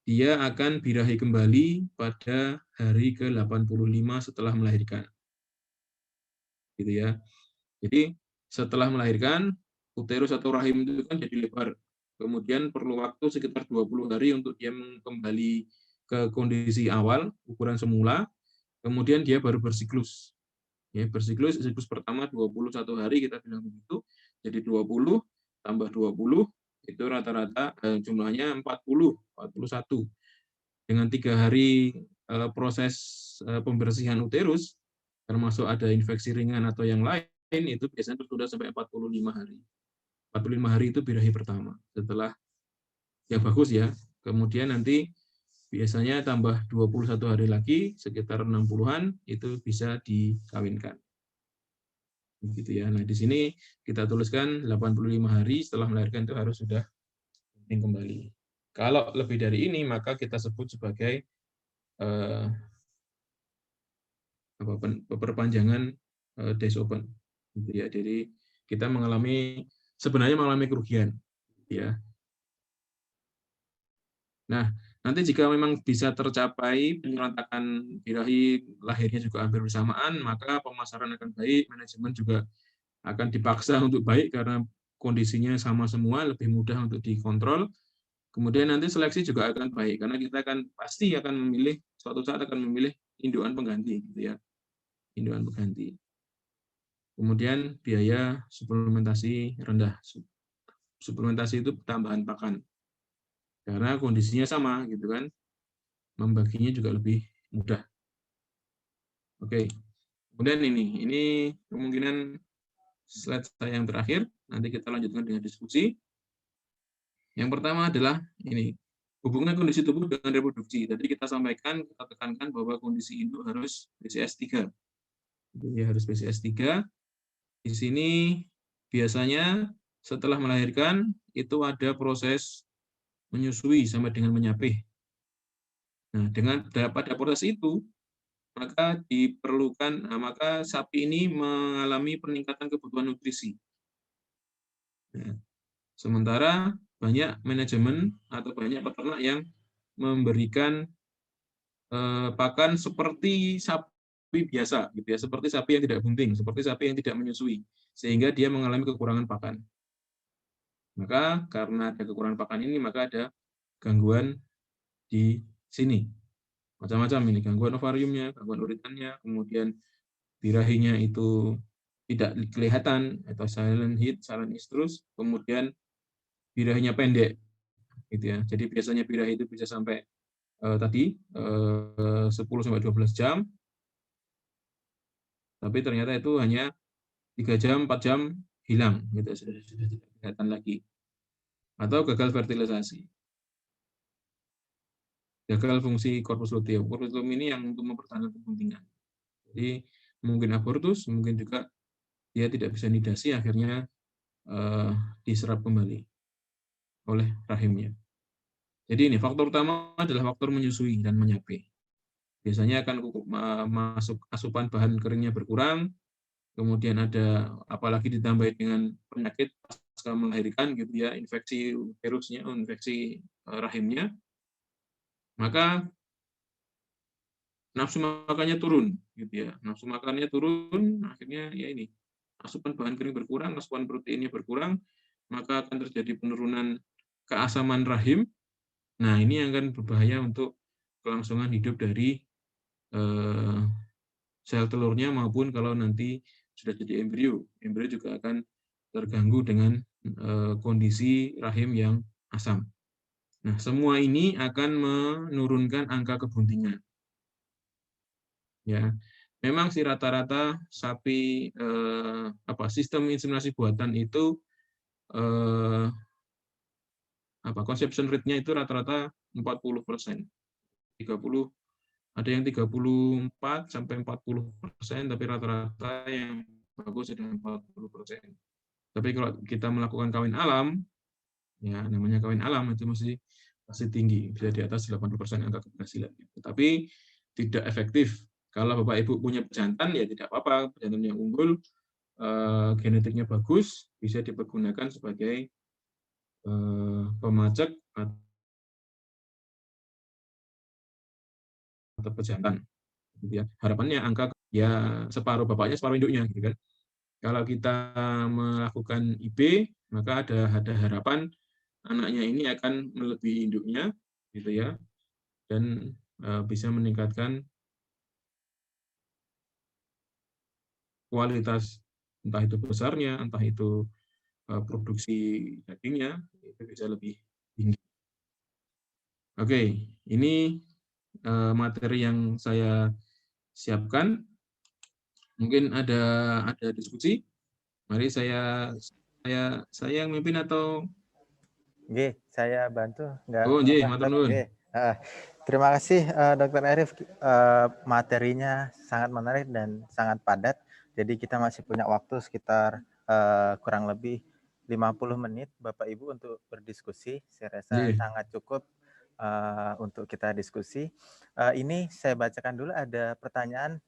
dia akan birahi kembali pada hari ke-85 setelah melahirkan. Gitu ya. Jadi setelah melahirkan, uterus atau rahim itu kan jadi lebar. Kemudian perlu waktu sekitar 20 hari untuk dia kembali ke kondisi awal, ukuran semula. Kemudian dia baru bersiklus. Ya, siklus pertama 21 hari kita bilang begitu. Jadi 20 tambah 20 itu rata-rata jumlahnya 41. Dengan 3 hari proses pembersihan uterus, termasuk ada infeksi ringan atau yang lain, itu biasanya sudah sampai 45 hari. 45 hari itu birahi pertama. Setelah yang bagus ya, kemudian nanti biasanya tambah 21 hari lagi, sekitar 60-an, itu bisa dikawinkan. Begitu ya. Nah, di sini kita tuliskan 85 hari setelah melahirkan itu harus sudah kembali. Kalau lebih dari ini, maka kita sebut sebagai perpanjangan days open. Gitu ya. Jadi kita sebenarnya mengalami kerugian. Ya. Nah, Nanti jika memang bisa tercapai penyerentakan birahi lahirnya juga hampir bersamaan, maka pemasaran akan baik, manajemen juga akan dipaksa untuk baik karena kondisinya sama semua, lebih mudah untuk dikontrol. Kemudian nanti seleksi juga akan baik karena kita akan pasti akan memilih suatu saat akan memilih indukan pengganti gitu ya. Indukan pengganti. Kemudian biaya suplementasi rendah. Suplementasi itu tambahan pakan. Karena kondisinya sama gitu kan. Membaginya juga lebih mudah. Oke. Kemudian ini kemungkinan slide saya yang terakhir. Nanti kita lanjutkan dengan diskusi. Yang pertama adalah ini, hubungan kondisi tubuh dengan reproduksi. Tadi kita sampaikan, kita tekankan bahwa kondisi induk harus BCS 3. Ya, harus BCS 3. Di sini biasanya setelah melahirkan itu ada proses menyusui sampai dengan menyapih. Nah, pada proses itu maka sapi ini mengalami peningkatan kebutuhan nutrisi. Nah, sementara banyak manajemen atau banyak peternak yang memberikan pakan seperti sapi biasa, gitu ya, seperti sapi yang tidak bunting, seperti sapi yang tidak menyusui, sehingga dia mengalami kekurangan pakan. Maka karena ada kekurangan pakan ini, maka ada gangguan di sini. Macam-macam ini, gangguan ovariumnya, gangguan uritannya, kemudian birahinya itu tidak kelihatan, atau silent heat, silent estrus, kemudian birahinya pendek, gitu ya. Jadi biasanya birahi itu bisa sampai 10-12 jam, tapi ternyata itu hanya 3 jam, 4 jam hilang, gitu, sudah tidak kelihatan lagi. Atau gagal fertilisasi. Gagal fungsi korpus luteum. Korpus luteum ini yang untuk mempertahankan kepentingan. Jadi mungkin abortus, mungkin juga dia tidak bisa nidasi, akhirnya diserap kembali oleh rahimnya. Jadi ini faktor utama adalah faktor menyusui dan menyapih. Biasanya akan masuk asupan bahan keringnya berkurang, kemudian ada apalagi ditambah dengan penyakit pasca melahirkan gitu ya, infeksi virusnya, infeksi rahimnya, maka nafsu makannya turun gitu ya. Nafsu makannya turun, akhirnya ya ini, asupan bahan kering berkurang, asupan proteinnya berkurang, maka akan terjadi penurunan keasaman rahim. Nah, ini yang akan berbahaya untuk kelangsungan hidup dari sel telurnya, maupun kalau nanti sudah jadi embrio juga akan terganggu dengan kondisi rahim yang asam. Nah, semua ini akan menurunkan angka kebuntingan. Ya, memang sih rata-rata sapi sistem inseminasi buatan itu conception rate-nya itu rata-rata 40%. 30, ada yang 34 sampai 40%, tapi rata-rata yang bagus sudah 40%. Tapi kalau kita melakukan kawin alam, ya namanya kawin alam itu masih tinggi, bisa di atas 80% angka keberhasilan. Tapi tidak efektif. Kalau Bapak Ibu punya pejantan, ya tidak apa-apa. Pejantan yang unggul, genetiknya bagus, bisa dipergunakan sebagai pemacak atau pejantan. Harapannya angka ya separuh bapaknya, separuh induknya, gitu kan. Kalau kita melakukan IB, maka ada harapan anaknya ini akan melebihi induknya, gitu ya, dan bisa meningkatkan kualitas, entah itu besarnya, entah itu produksi dagingnya, itu bisa lebih tinggi. Oke, ini materi yang saya siapkan. Mungkin ada diskusi. Mari saya yang memimpin atau Oke, saya bantu. Nggak nggih, apa-apa, matur Dok. nuwun. Oke. Terima kasih, Dr. Arif. Materinya sangat menarik dan sangat padat. Jadi kita masih punya waktu sekitar kurang lebih 50 menit, Bapak Ibu, untuk berdiskusi. Saya rasa Nggih. sangat cukup untuk kita diskusi. Ini saya bacakan dulu, ada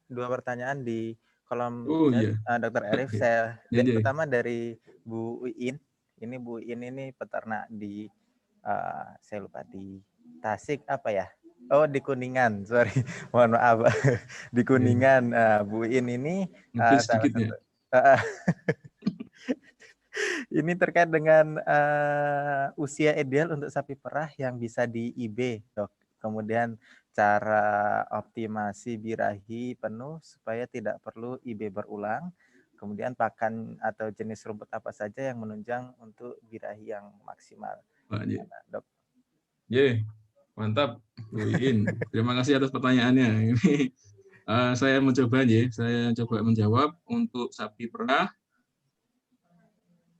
dua pertanyaan di kolom Oh chat, iya. Dr. Arif. Oke. Saya Nggih. pertama dari Bu Uin. Ini Bu Uin ini peternak di saya lupa di Tasik apa ya? Oh, di Kuningan, sorry. Mohon maaf. Di Oke. Kuningan, Bu In ini Ngebil salah sedikit ya. satu heeh, ini terkait dengan usia ideal untuk sapi perah yang bisa di IB, Dok. Kemudian cara optimasi birahi penuh supaya tidak perlu IB berulang. Kemudian pakan atau jenis rumput apa saja yang menunjang untuk birahi yang maksimal. Pak, ye. Gimana, Dok? Ye, mantap, Bu Iin. Terima kasih atas pertanyaannya. Ini saya mencoba, ya. Saya coba menjawab untuk sapi perah.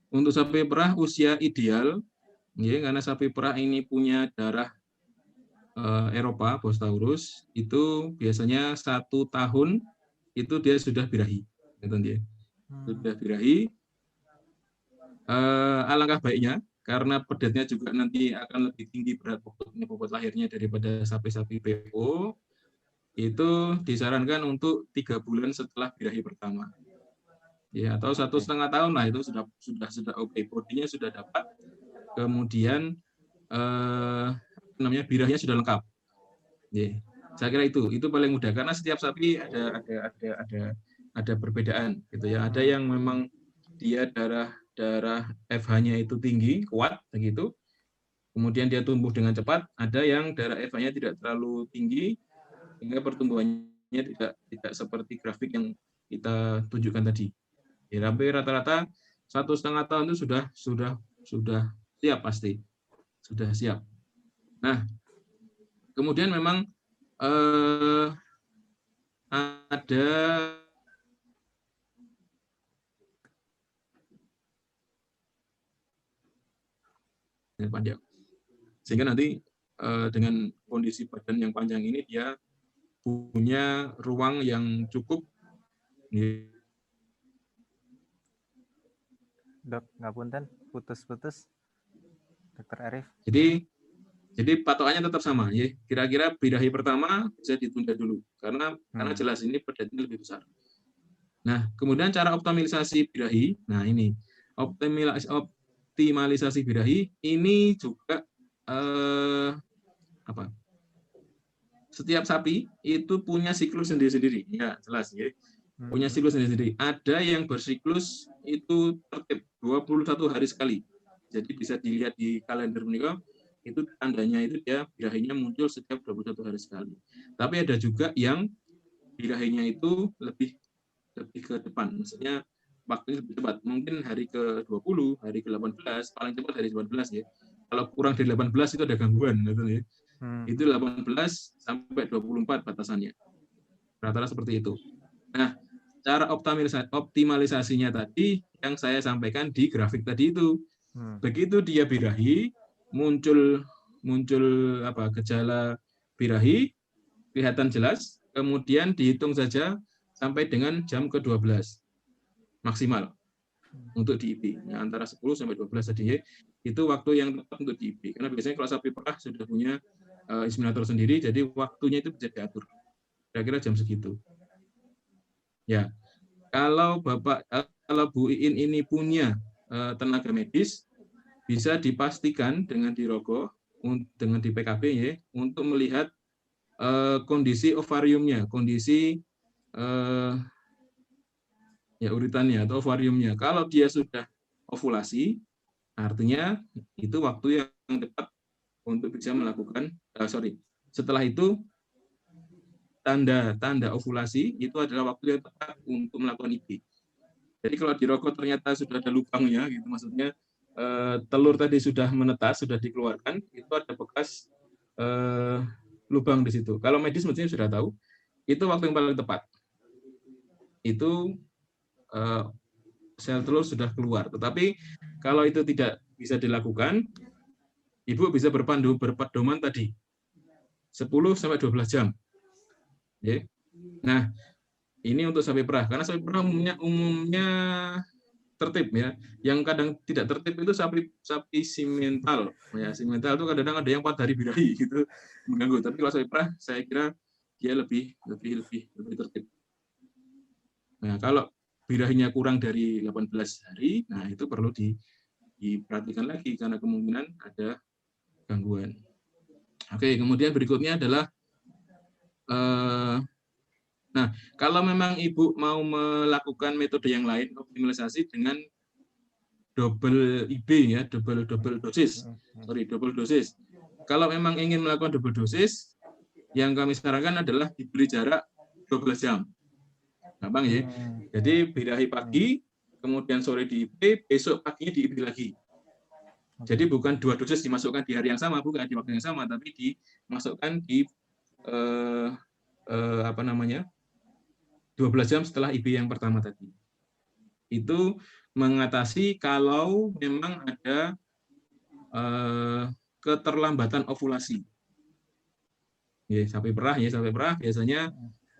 Untuk sapi perah usia ideal, ya, karena sapi perah ini punya darah Eropa, Bos Taurus, itu biasanya 1 tahun itu dia sudah birahi, gitu dia. Sudah birahi. Alangkah baiknya karena pedetnya juga nanti akan lebih tinggi berat bobot lahirnya daripada sapi-sapi PO, itu disarankan untuk 3 bulan setelah birahi pertama, ya, atau 1,5 tahun lah, itu sudah oke, bodinya sudah dapat, kemudian namanya birahinya sudah lengkap, ya. Saya kira itu paling mudah karena setiap sapi ada perbedaan, gitu ya. Ada yang memang dia darah FH-nya itu tinggi, kuat, begitu. Kemudian dia tumbuh dengan cepat. Ada yang darah FH-nya tidak terlalu tinggi, sehingga pertumbuhannya tidak seperti grafik yang kita tunjukkan tadi. Ya, tapi rata-rata 1,5 tahun itu sudah siap pasti, sudah siap. Nah, kemudian memang ada panjang. Sehingga nanti dengan kondisi badan yang panjang ini dia punya ruang yang cukup. Dok, ngapunten, putus-putus. Dokter Arif. Jadi patokannya tetap sama, ya. Kira-kira birahi pertama bisa ditunda dulu karena jelas ini pedetnya lebih besar. Nah, kemudian cara optimalisasi birahi. Nah, ini optimalisasi birahi ini juga apa? Setiap sapi itu punya siklus sendiri-sendiri. Ya, jelas, ya. Punya siklus sendiri-sendiri. Ada yang bersiklus itu tertib 21 hari sekali. Jadi bisa dilihat di kalender mereka, itu tandanya itu dia birahinya muncul setiap 21 hari sekali. Tapi ada juga yang birahinya itu lebih ke depan. Maksudnya waktunya lebih cepat. Mungkin hari ke-20, hari ke-18, paling cepat hari 18, ya. Kalau kurang dari 18 itu ada gangguan, gitu, ya. Itu 18 sampai 24 batasannya. Rata-rata seperti itu. Nah, cara optimalisasinya tadi yang saya sampaikan di grafik tadi itu. Begitu dia birahi, muncul gejala birahi, kelihatan jelas, kemudian dihitung saja sampai dengan jam ke-12 maksimal untuk di IB. Ya, antara 10 sampai 12 tadi, itu waktu yang tepat untuk di IB. Karena biasanya kalau sapi perah sudah punya inseminator sendiri, jadi waktunya itu bisa diatur. Kira-kira jam segitu. Ya, kalau Bu Iin ini punya tenaga medis, bisa dipastikan dengan dirogoh, dengan di PKB, ya, untuk melihat kondisi ovariumnya, kondisi ya uritannya atau ovariumnya. Kalau dia sudah ovulasi, artinya itu waktu yang tepat untuk bisa melakukan, setelah itu tanda ovulasi itu adalah waktu yang tepat untuk melakukan IB. Jadi kalau di rokok ternyata sudah ada lubangnya, gitu, maksudnya telur tadi sudah menetas, sudah dikeluarkan, itu ada bekas lubang di situ. Kalau medis mestinya sudah tahu, itu waktu yang paling tepat. Itu sel telur sudah keluar. Tetapi kalau itu tidak bisa dilakukan, ibu bisa berpedoman tadi 10 sampai 12 jam. Nah, ini untuk sapi perah, karena sapi perah umumnya tertib, ya. Yang kadang tidak tertib itu sapi simental. Ya, simental itu kadang-kadang ada yang 4 hari birahi, gitu, mengganggu. Tapi kalau sapi perah, saya kira dia lebih tertib. Nah, kalau birahinya kurang dari 18 hari, nah itu perlu diperhatikan lagi karena kemungkinan ada gangguan. Oke, kemudian berikutnya adalah nah, kalau memang Ibu mau melakukan metode yang lain, optimalisasi dengan double IB ya, double dosis. Double dosis. Kalau memang ingin melakukan double dosis, yang kami sarankan adalah diberi jarak 12 jam. Gampang ya. Jadi birahi pagi, kemudian sore di IB, besok paginya di IB lagi. Jadi bukan 2 dosis dimasukkan di hari yang sama, bukan di waktu yang sama, tapi dimasukkan di 12 jam setelah IB yang pertama tadi. Itu mengatasi kalau memang ada keterlambatan ovulasi. Ya, sapi perah biasanya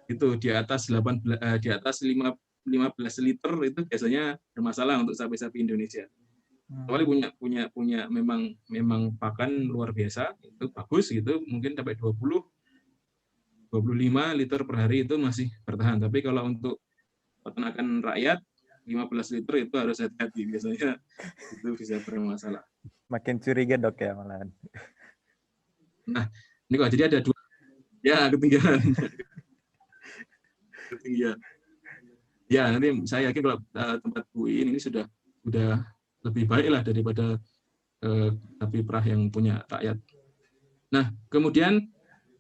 itu di atas 15 liter itu biasanya bermasalah untuk sapi-sapi Indonesia. Kecuali punya memang pakan luar biasa, itu bagus gitu, mungkin sampai 25 liter per hari itu masih bertahan. Tapi kalau untuk peternakan rakyat 15 liter itu harus hati-hati, biasanya itu bisa bermasalah. Makin curiga dok ya malahan. Nah, ini kok jadi ada 2 ya ketinggian. Ketinggian. Ya, nanti saya yakin kalau tempat Bu ini sudah lebih baik lah daripada sapi perah yang punya rakyat. Nah, kemudian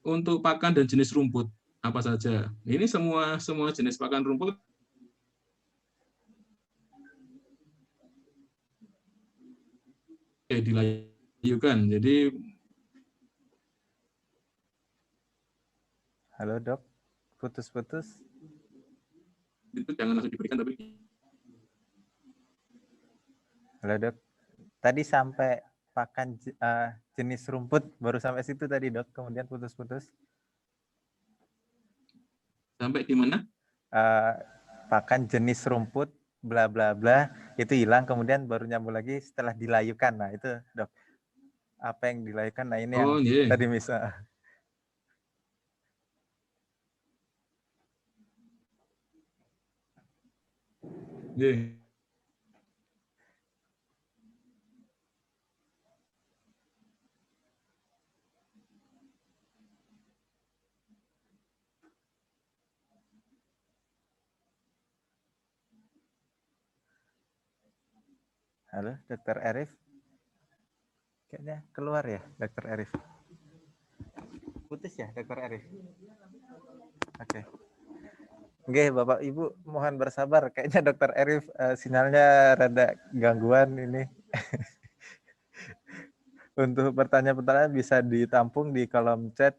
untuk pakan dan jenis rumput apa saja? Ini semua jenis pakan rumput dilayukan. Jadi Halo dok, putus-putus. itu jangan langsung diberikan, tapi Halo dok, tadi sampai pakan jenis rumput, baru sampai situ tadi dok, kemudian putus-putus. sampai di mana? Pakan jenis rumput, bla bla bla, itu hilang, kemudian baru nyambung lagi setelah dilayukan. Nah itu dok, apa yang dilayukan? Nah ini yang tadi misal. Yeah. Halo, Dokter Arif. Kayaknya keluar ya, Dokter Arif. Putus ya, Dokter Arif. Oke. Oke, Bapak Ibu mohon bersabar. Kayaknya Dokter Arif sinyalnya rada gangguan ini. Untuk pertanyaan-pertanyaan bisa ditampung di kolom chat.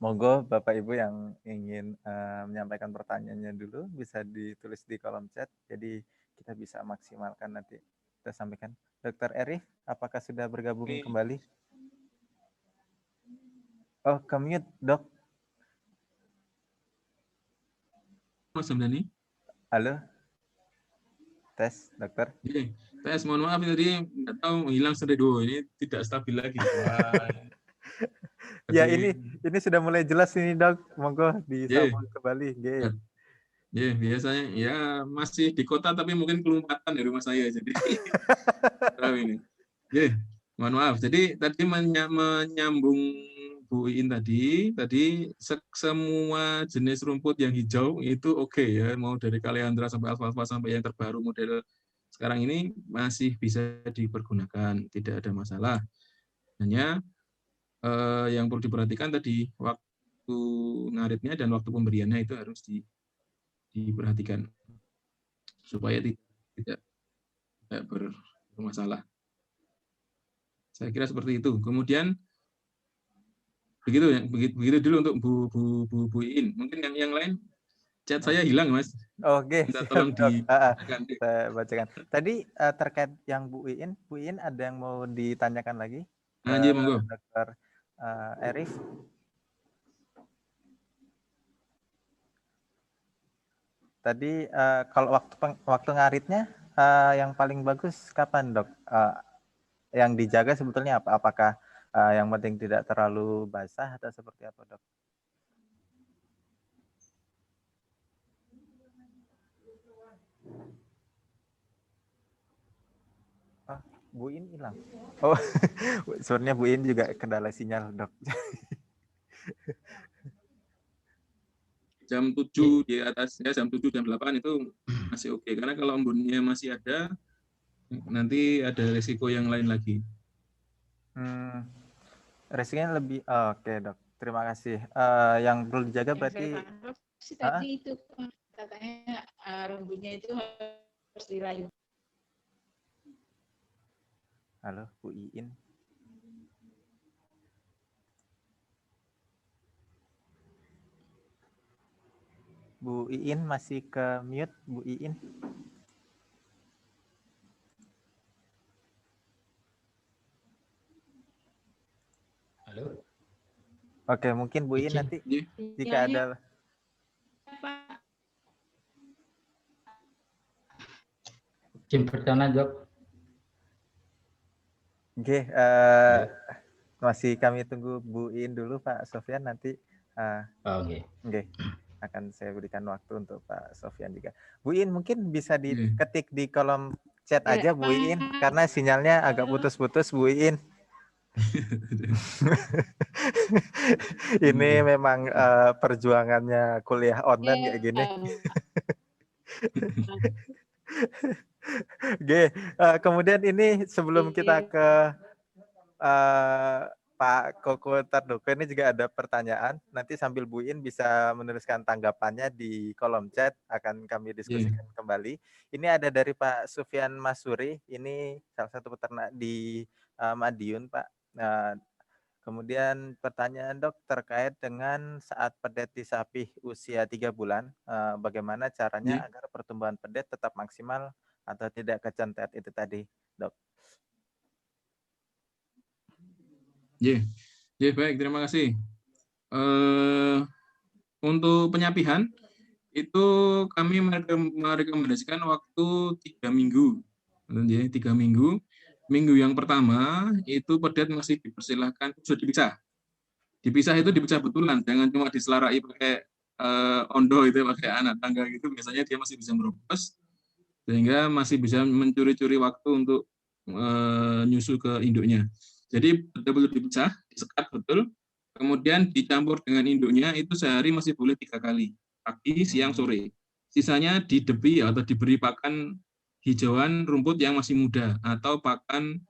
Monggo Bapak Ibu yang ingin menyampaikan pertanyaannya dulu bisa ditulis di kolom chat. Jadi kita bisa maksimalkan nanti kita sampaikan. Dokter Arif, apakah sudah bergabung kembali? Oh, ke-mute, Dok. Mas Hamdani. Halo. Tes, dokter. Oke. Tes, mohon maaf tadi nggak tahu hilang dua ini tidak stabil lagi. Wah. Ya ini sudah mulai jelas ini dok, monggo disambung kembali. Ya biasanya ya masih di kota tapi mungkin kelompatan di rumah saya jadi tahu ini. Mohon maaf. Jadi tadi menyambung Bu Iin tadi semua jenis rumput yang hijau itu oke ya, mau dari kaliandra sampai alfalfa sampai yang terbaru model sekarang ini masih bisa dipergunakan, tidak ada masalah. Hanya yang perlu diperhatikan tadi waktu ngaritnya dan waktu pemberiannya itu harus diperhatikan supaya tidak bermasalah. Saya kira seperti itu. Kemudian begitu dulu untuk Bu Iin. Mungkin yang lain chat saya hilang Mas. Oke, minta tolong dibacakan. Saya bacakan. Tadi terkait yang Bu Iin ada yang mau ditanyakan lagi? Monggo. Dokter Arif. Tadi kalau waktu ngaritnya yang paling bagus kapan dok? Yang dijaga sebetulnya apa? Apakah yang penting tidak terlalu basah atau seperti apa dok? Bu In hilang. Oh, sebenarnya Bu In juga kendala sinyal, Dok. Jam 7 di atasnya, jam 7, jam 8 itu masih oke. Karena kalau embunnya masih ada, nanti ada risiko yang lain lagi. Resikonya lebih, oke Dok. Terima kasih. Yang perlu dijaga berarti saya tangkap sih tadi itu katanya rambutnya itu harus dirayu. halo Bu Iin. Bu Iin masih ke mute, Bu Iin. Halo. Oke, mungkin Bu Iin nanti jika ada Pak. Izin bertanya, Dok. Oke, masih kami tunggu Bu Iin dulu, Pak Sofyan, nanti Oke. akan saya berikan waktu untuk Pak Sofyan juga. Bu Iin mungkin bisa diketik di kolom chat aja Bu Iin, karena sinyalnya agak putus-putus Bu Iin. Ini memang perjuangannya kuliah online kayak gini. Oke, kemudian ini sebelum kita ke Pak Koko Tardoko, ini juga ada pertanyaan. Nanti sambil Bu In bisa menuliskan tanggapannya di kolom chat, akan kami diskusikan kembali. Ini ada dari Pak Sufyan Masuri, ini salah satu peternak di Madiun, Pak. Kemudian pertanyaan Dok terkait dengan saat pedet di sapi usia 3 bulan, bagaimana caranya agar pertumbuhan pedet tetap maksimal atau tidak kecentet itu tadi, Dok? Baik, terima kasih. Untuk penyapihan itu kami merekomendasikan waktu 3 minggu. 3 minggu. Minggu yang pertama itu pedet masih dipersilahkan sudah dipisah. Dipisah itu dipisah betulan, jangan cuma diselarai pakai ondo itu pakai anak tangga gitu. Biasanya dia masih bisa merobos sehingga masih bisa mencuri-curi waktu untuk nyusu ke induknya. Jadi betul-betul dipisah, disekat betul, kemudian dicampur dengan induknya itu sehari masih boleh 3 kali, pagi, siang, sore. Sisanya didebi atau diberi pakan hijauan rumput yang masih muda atau pakan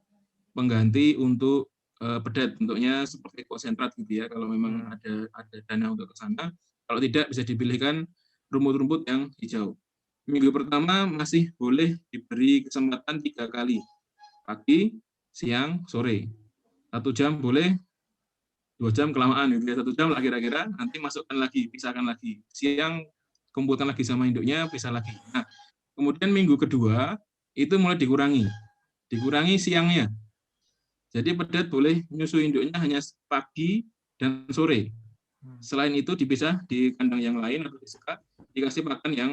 pengganti untuk pedet, bentuknya seperti konsentrat gitu ya, kalau memang ada dana untuk ke sana. Kalau tidak bisa dipilihkan rumput-rumput yang hijau. Minggu pertama masih boleh diberi kesempatan 3 kali, pagi, siang, sore. 1 jam boleh, 2 jam kelamaan gitu ya, 1 jam lah kira-kira, nanti masukkan lagi, pisahkan lagi. Siang kumpulkan lagi sama induknya, pisah lagi. Nah, kemudian minggu kedua itu mulai dikurangi siangnya. Jadi pedet boleh nyusu induknya hanya pagi dan sore. Selain itu dipisah di kandang yang lain atau disekat, dikasih pakan yang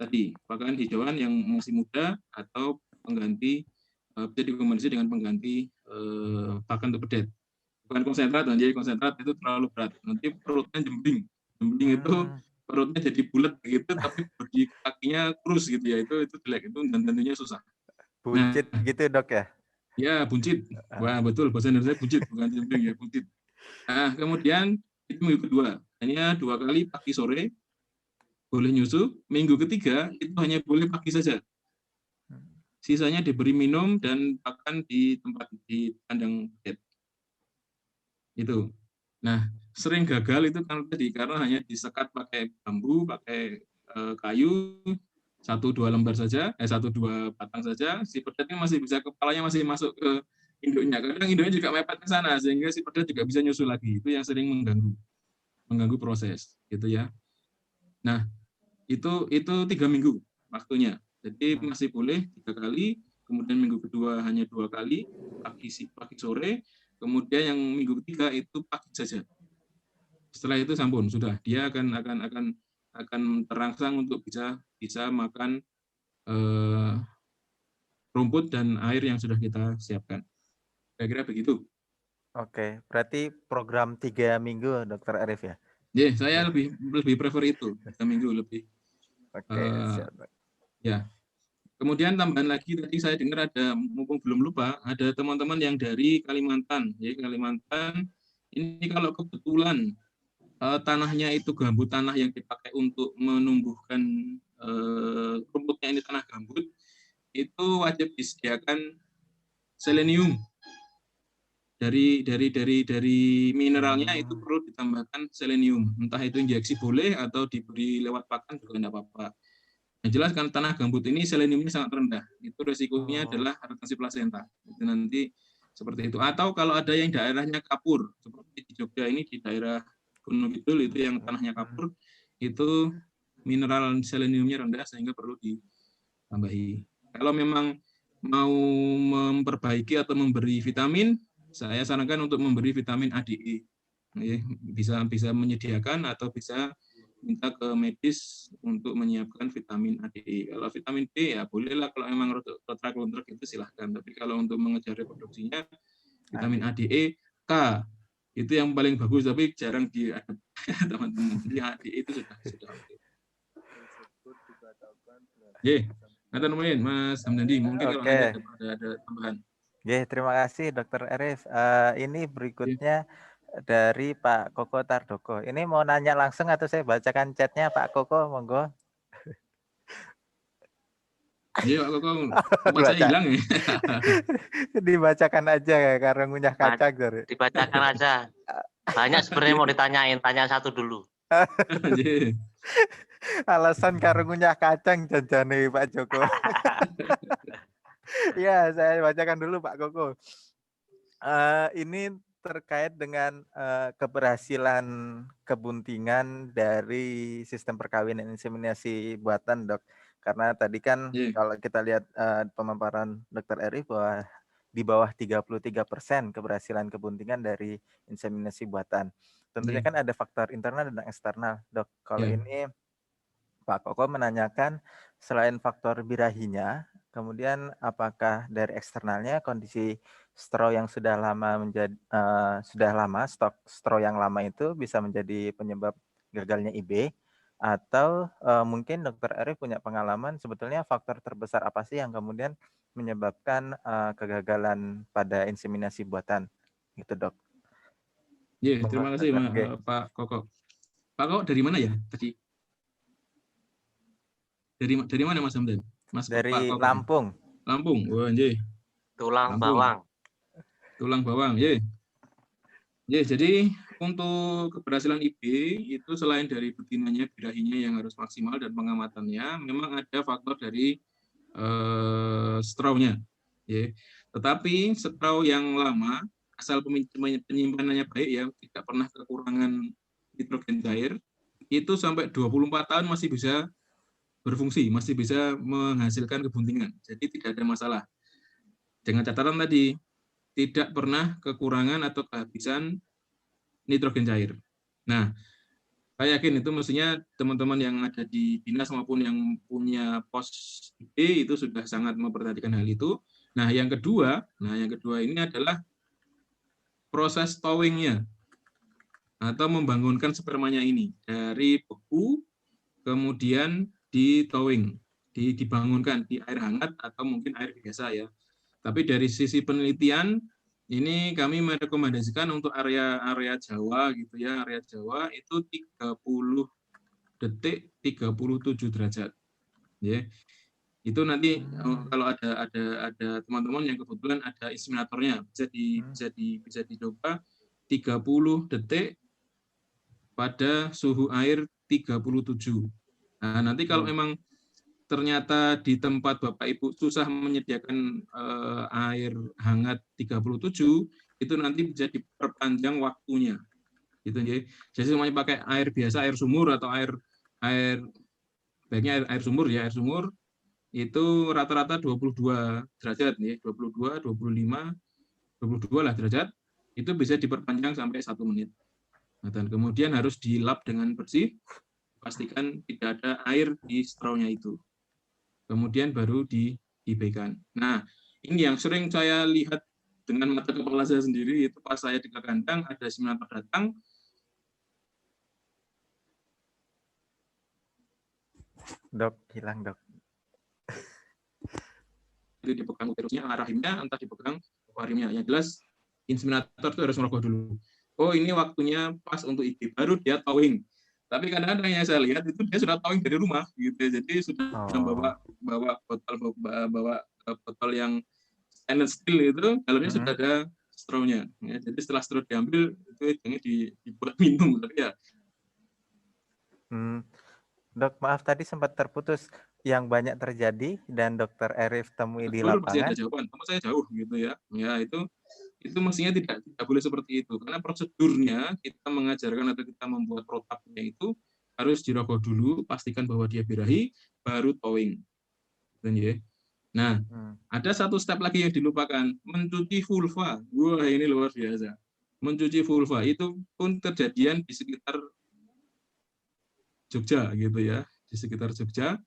tadi, pakan hijauan yang masih muda atau pengganti, bisa dikombinasi dengan pengganti pakan untuk pedet. Bukan konsentrat, jadi konsentrat itu terlalu berat. Nanti perutnya jembing itu perutnya jadi bulat gitu, tapi bodi kakinya kurus gitu ya, itu jelek, itu dan tentunya susah. Buncit gitu Dok ya? Ya, buncit. Wah, betul, bahasa Indonesia buncit, bukan jembing ya, buncit. Nah, kemudian itu minggu kedua, hanya 2 kali pagi sore boleh nyusu. Minggu ketiga itu hanya boleh pagi saja. Sisanya diberi minum dan pakan di tempat di kandang pedet. Itu. Nah, sering gagal itu kan tadi karena hanya disekat pakai bambu, pakai kayu, 1-2 lembar saja, 1-2 batang saja. Si pedetnya masih bisa, kepalanya masih masuk ke induknya. Kadang induknya juga mepet ke sana sehingga si pedet juga bisa nyusu lagi. Itu yang sering mengganggu proses, gitu ya. Nah, itu 3 minggu waktunya. Jadi masih boleh 3 kali, kemudian minggu kedua hanya 2 kali, pagi sore, kemudian yang minggu ketiga itu pagi saja. Setelah itu sampun, sudah dia akan terangsang untuk bisa makan rumput dan air yang sudah kita siapkan. Kira-kira begitu. Oke, berarti program 3 minggu Dokter Arif ya? Ya, saya lebih prefer itu, 3 minggu lebih. Oke, siap. Ya. Kemudian tambahan lagi tadi saya dengar ada, mumpung belum lupa, ada teman-teman yang dari Kalimantan. Ya, Kalimantan ini kalau kebetulan tanahnya itu gambut, tanah yang dipakai untuk menumbuhkan rumputnya ini tanah gambut, itu wajib disediakan selenium. Dari mineralnya itu perlu ditambahkan selenium. Entah itu injeksi boleh atau diberi lewat pakan juga tidak apa-apa. Yang jelas kan tanah gambut ini seleniumnya sangat rendah. Itu resikonya adalah retensi plasenta. Itu nanti seperti itu. Atau kalau ada yang daerahnya kapur, seperti di Jogja ini di daerah Gunung Kidul itu yang tanahnya kapur, itu mineral seleniumnya rendah sehingga perlu ditambahi. Kalau memang mau memperbaiki atau memberi vitamin, saya sarankan untuk memberi vitamin ADE. Bisa menyediakan atau bisa minta ke medis untuk menyiapkan vitamin ADE. Kalau vitamin D ya bolehlah, kalau memang kontrak itu silahkan. Tapi kalau untuk mengejar reproduksinya, vitamin ADE K itu yang paling bagus, tapi jarang diadap teman-teman. Jadi ADE itu sudah oke. Nanti nemuin Mas Hamdandi, mungkin kalau nanti ada tambahan. Terima kasih Dokter Arif. Ini berikutnya dari Pak Koko Tardoko. Ini mau nanya langsung atau saya bacakan chatnya Pak Koko, monggo. Iya Pak Koko, tempat saya hilang ya. Dibacakan aja ya, karena ngunyah kacang. Dibacakan aja. Banyak sebenarnya mau ditanyain, tanya satu dulu. Alasan karena ngunyah kacang janjane Pak Joko. Ya, saya bacakan dulu Pak Koko. Ini terkait dengan keberhasilan kebuntingan dari sistem perkawinan inseminasi buatan, Dok. Karena tadi kan kalau kita lihat pemaparan Dr. Arif bahwa di bawah 33% keberhasilan kebuntingan dari inseminasi buatan. Tentunya kan ada faktor internal dan eksternal, Dok. Kalau ini Pak Koko menanyakan selain faktor birahinya, kemudian apakah dari eksternalnya kondisi straw yang sudah lama stok straw yang lama itu bisa menjadi penyebab gagalnya IB, atau mungkin Dokter Arif punya pengalaman sebetulnya faktor terbesar apa sih yang kemudian menyebabkan kegagalan pada inseminasi buatan, gitu Dok. Terima kasih Pak Koko. Pak Koko dari mana ya tadi? Dari mana Mas Hamdan? Dari Lampung. Lampung. Wah, anjay. Tulang bawang. Jadi untuk keberhasilan IB itu selain dari betinanya, birahinya yang harus maksimal dan pengamatannya, memang ada faktor dari straw-nya. Tetapi straw yang lama, asal penyimpanannya baik ya, tidak pernah kekurangan nitrogen cair, itu sampai 24 tahun masih bisa berfungsi, masih bisa menghasilkan kebuntingan. Jadi tidak ada masalah. Dengan catatan tadi, tidak pernah kekurangan atau kehabisan nitrogen cair. Nah, saya yakin itu mestinya teman-teman yang ada di Dinas maupun yang punya pos IB itu sudah sangat memperhatikan hal itu. Nah, yang kedua ini adalah proses towing-nya atau membangunkan spermanya ini dari beku, kemudian di towing, dibangunkan di air hangat atau mungkin air biasa ya. Tapi dari sisi penelitian ini kami merekomendasikan untuk area Jawa gitu ya, area Jawa itu 30 detik 37 derajat. Ya. Itu nanti kalau ada teman-teman yang kebetulan ada inseminatornya bisa dicoba 30 detik pada suhu air 37. Nah, nanti kalau memang ternyata di tempat Bapak Ibu susah menyediakan air hangat 37, itu nanti bisa diperpanjang waktunya. Gitu ya. Jadi semuanya pakai air biasa, air sumur atau air baiknya air sumur ya, air sumur itu rata-rata 22 derajat ya, 22, 25, 22 lah derajat. Itu bisa diperpanjang sampai 1 menit. Nah, dan kemudian harus dilap dengan bersih, pastikan tidak ada air di straw-nya itu. Kemudian baru diibaikan. Nah, ini yang sering saya lihat dengan mata kepala saya sendiri, itu pas saya di kandang, ada inseminator datang. Dok, hilang Dok. itu dipegang uterusnya, rahimnya, entah dipegang ovarionya. Yang jelas inseminator itu harus merogoh dulu. Oh, ini waktunya pas untuk IG, baru dia towing. Tapi kadang-kadang yang saya lihat itu dia sudah towing dari rumah gitu. Jadi sudah bawa botol yang stainless steel itu, dalamnya sudah ada straw-nya. Ya, jadi setelah straw diambil itu jangan dibuat minum. Tapi ya. Dok, maaf tadi sempat terputus. Yang banyak terjadi dan Dokter Arif temui di lapangan. Masih ada jawaban. Tempat saya jauh gitu ya. Ya itu mestinya tidak boleh seperti itu. Karena prosedurnya kita mengajarkan atau kita membuat protapnya itu harus dirogoh dulu, pastikan bahwa dia birahi, baru towing. Ya. Nah, ada satu step lagi yang dilupakan, mencuci vulva. Wah, ini luar biasa. Mencuci vulva itu pun kejadian di sekitar Jogja gitu ya, di sekitar Jogja.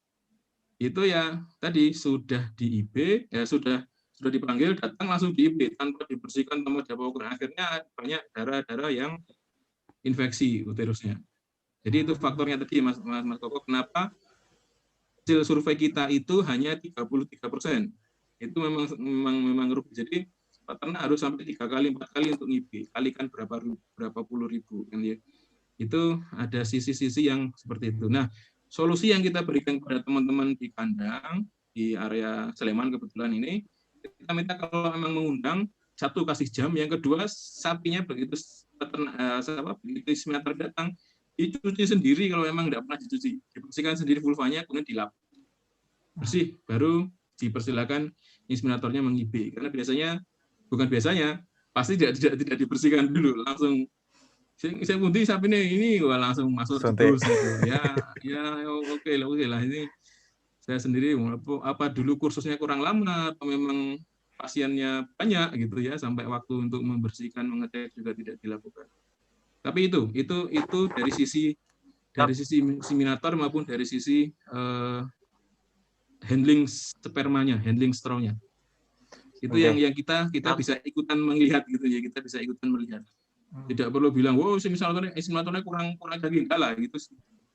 Itu ya tadi sudah di IB, ya sudah dipanggil, datang langsung di IB tanpa dibersihkan tanpa diapa-apa. Akhirnya banyak darah-darah yang infeksi uterusnya. Jadi itu faktornya tadi Mas Koko, kenapa hasil survei kita itu hanya 33%. Itu memang rugi. Jadi peternak harus sampai 3 kali 4 kali untuk IB, kalikan berapa puluh ribu kan ya. Itu ada sisi-sisi yang seperti itu. Nah, solusi yang kita berikan kepada teman-teman di kandang, di area Sleman kebetulan ini, kita minta kalau memang mengundang, satu kasih jam, yang kedua sapinya begitu inseminator datang, dicuci sendiri kalau memang tidak pernah dicuci, dibersihkan sendiri vulvanya, kemudian dilap. Bersih, baru dipersilakan inseminatornya meng-IB. Karena pasti tidak dibersihkan dulu, langsung saya putih sapi ini langsung masuk terus gitu. Ya oke lah ini saya sendiri apa dulu kursusnya kurang lama atau memang pasiennya banyak gitu ya sampai waktu untuk membersihkan mengecek juga tidak dilakukan. Tapi itu dari sisi inseminator maupun dari sisi handling spermanya, handling straw-nya. Itu yang kita bisa ikutan melihat gitu ya, kita bisa ikutan melihat. Tidak perlu bilang, wow, inseminatornya kurang daging, enggak lah, itu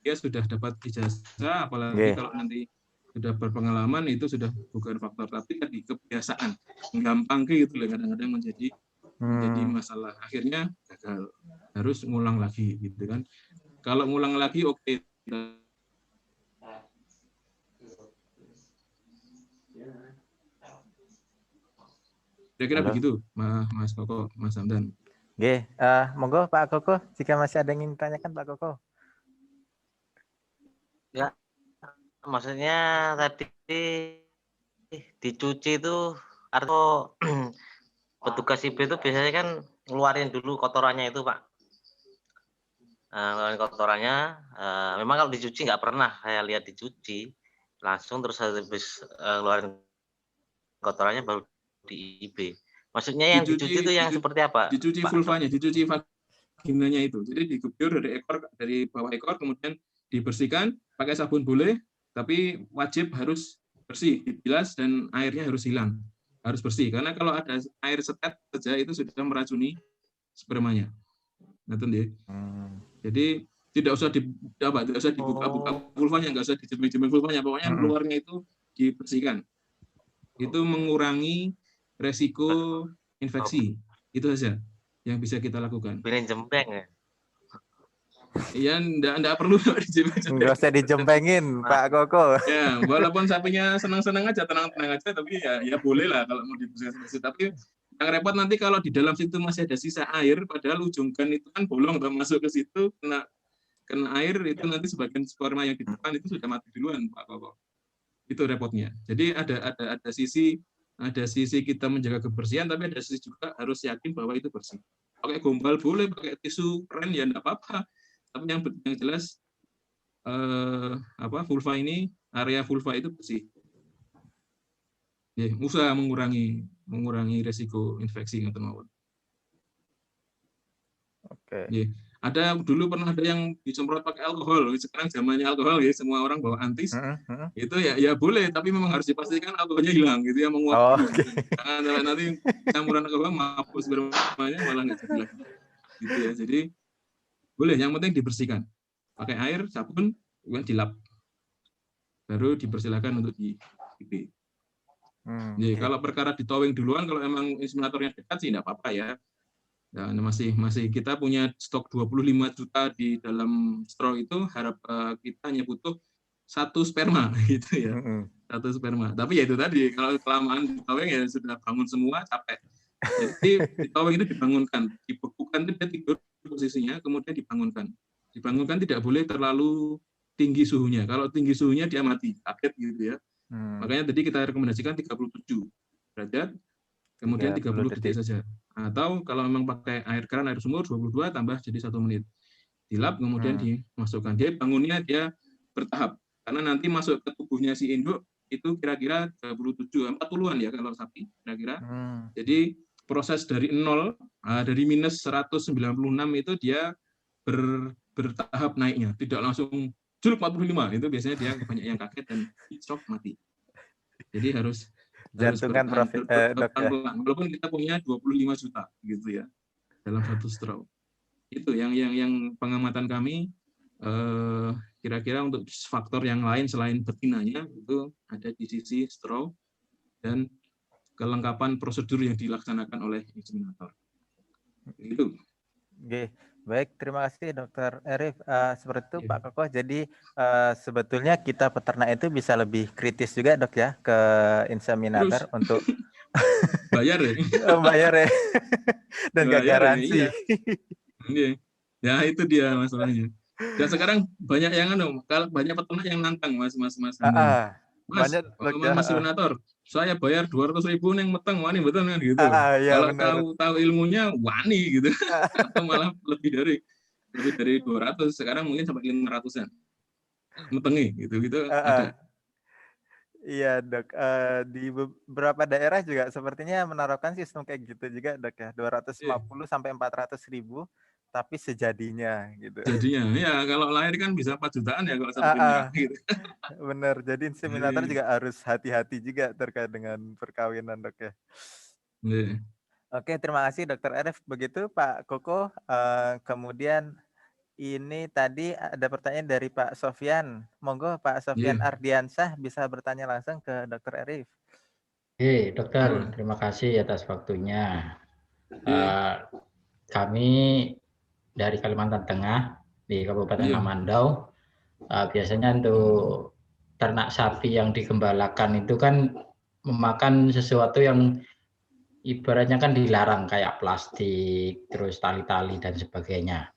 dia sudah dapat ijazah, apalagi kalau nanti sudah berpengalaman itu sudah bukan faktor, tapi tadi kebiasaan, gampang gitu loh, kadang-kadang menjadi masalah, akhirnya gagal, harus ngulang lagi gitu kan. Kalau ngulang lagi oke. Kira-kira begitu, Mas Koko, Mas Hamdan. Oke, monggo Pak Koko, jika masih ada yang ingin ditanyakan Pak Koko. Ya, maksudnya tadi dicuci itu atau petugas IB itu biasanya kan ngeluarin dulu kotorannya itu Pak. Ngeluarin kotorannya, memang kalau dicuci nggak pernah saya lihat dicuci, langsung terus habis ngeluarin kotorannya baru di IB. Maksudnya yang dicuci itu yang seperti apa? Dicuci vulvanya, dicuci vaginanya itu. Jadi diguyur dari bawah ekor, kemudian dibersihkan, pakai sabun boleh, tapi wajib harus bersih, dibilas dan airnya harus hilang, harus bersih. Karena kalau ada air setet saja itu sudah meracuni spermanya. Jadi tidak usah dibuka-buka vulvanya, nggak usah dijemur vulvanya, pokoknya keluarnya itu dibersihkan. Itu mengurangi resiko infeksi. Itu saja yang bisa kita lakukan. Pilih jempeng ya? Iya, enggak perlu dijempeng. Enggak usah dijempengin, Pak Koko. Ya, walaupun sapinya senang-senang aja, tenang-tenang aja, tapi ya boleh lah kalau mau dibersihkan. Tapi yang repot nanti kalau di dalam situ masih ada sisa air, padahal ujung gan itu kan bolong, kalau masuk ke situ kena air, itu nanti sebagian sperma yang di depan itu sudah mati duluan, Pak Koko. Itu repotnya. Jadi ada sisi kita menjaga kebersihan, tapi ada sisi juga harus yakin bahwa itu bersih. Pakai gombal boleh, pakai tisu keren ya enggak apa-apa. Tapi yang jelas vulva ini, area vulva itu bersih. Ya, usaha mengurangi resiko infeksi yang termawar. Oke. Ya. Dulu pernah ada yang disemprot pakai alkohol. Sekarang zamannya alkohol ya, semua orang bawa antis. Itu ya boleh, tapi memang harus dipastikan alkoholnya hilang gitu ya, menguap. Jangan nanti campuran alkohol mampus bermanya malah nggak jadi lagi. Gitu ya. Jadi boleh, yang penting dibersihkan. Pakai air, sabun, kemudian dilap. Baru dipersilakan untuk di IB. Jadi kalau perkara ditowing duluan, kalau emang inseminatornya dekat sih enggak apa-apa ya. Nah, masih kita punya stok 25 juta di dalam straw itu, kita hanya butuh 1 sperma gitu ya. 1 sperma. Tapi ya itu tadi, kalau kelamaan ditowing ya sudah bangun semua, capek. Jadi ditowing itu dibangunkan, dibekukan itu dia tidur posisinya, kemudian dibangunkan. Dibangunkan tidak boleh terlalu tinggi suhunya. Kalau tinggi suhunya dia mati, kaget gitu ya. Makanya tadi kita rekomendasikan 37 derajat, kemudian 30 detik saja. Atau kalau memang pakai air keran, air sumur 22 tambah jadi 1 menit. Dilap kemudian dimasukkan. Dia bangunnya dia bertahap. Karena nanti masuk ke tubuhnya si induk itu kira-kira 40-an ya kalau sapi kira-kira. Jadi proses dari 0 dari minus 196 itu dia bertahap naiknya, tidak langsung juluk 45. Itu biasanya dia banyak yang kaget dan shock mati. Jadi harus jantungan profit dok ya. Walaupun kita punya 25 juta gitu ya dalam 1 straw. Itu yang pengamatan kami, kira-kira untuk faktor yang lain selain betinanya itu ada di sisi straw dan kelengkapan prosedur yang dilaksanakan oleh inseminator. Itu. Oke. Baik, terima kasih Dr. Arif. Seperti itu Pak Koko. Jadi sebetulnya kita peternak itu bisa lebih kritis juga dok ya ke inseminator untuk bayar ya. Bayar ya. Dan gak garansi. Iya. Ya itu dia masalahnya. Dan sekarang banyak yang kalau banyak peternak yang nantang Mas banyak inseminator, saya bayar 200.000 neng meteng wani betul kan gitu. Ya, kalau tahu ilmunya wani gitu. Atau malah lebih dari 200, sekarang mungkin sampai 500-an. Metengi gitu ada. Iya dok, di beberapa daerah juga sepertinya menerapkan sistem kayak gitu juga dok ya, 250 sampai 400.000 tapi sejadinya gitu. Jadinya ya kalau lahir kan bisa 4 jutaan ya kalau satu merah gitu. Bener, jadi inseminator juga harus hati-hati juga terkait dengan perkawinan dok ya. Oke, terima kasih Dr. Arif. Begitu Pak Koko, kemudian ini tadi ada pertanyaan dari Pak Sofyan. Monggo Pak Sofyan Ardiansah bisa bertanya langsung ke Dr. Arif. Oke, dokter, terima kasih atas waktunya. Kami dari Kalimantan Tengah di Kabupaten Mamandau, biasanya untuk ternak sapi yang digembalakan itu kan memakan sesuatu yang ibaratnya kan dilarang kayak plastik, terus tali-tali dan sebagainya.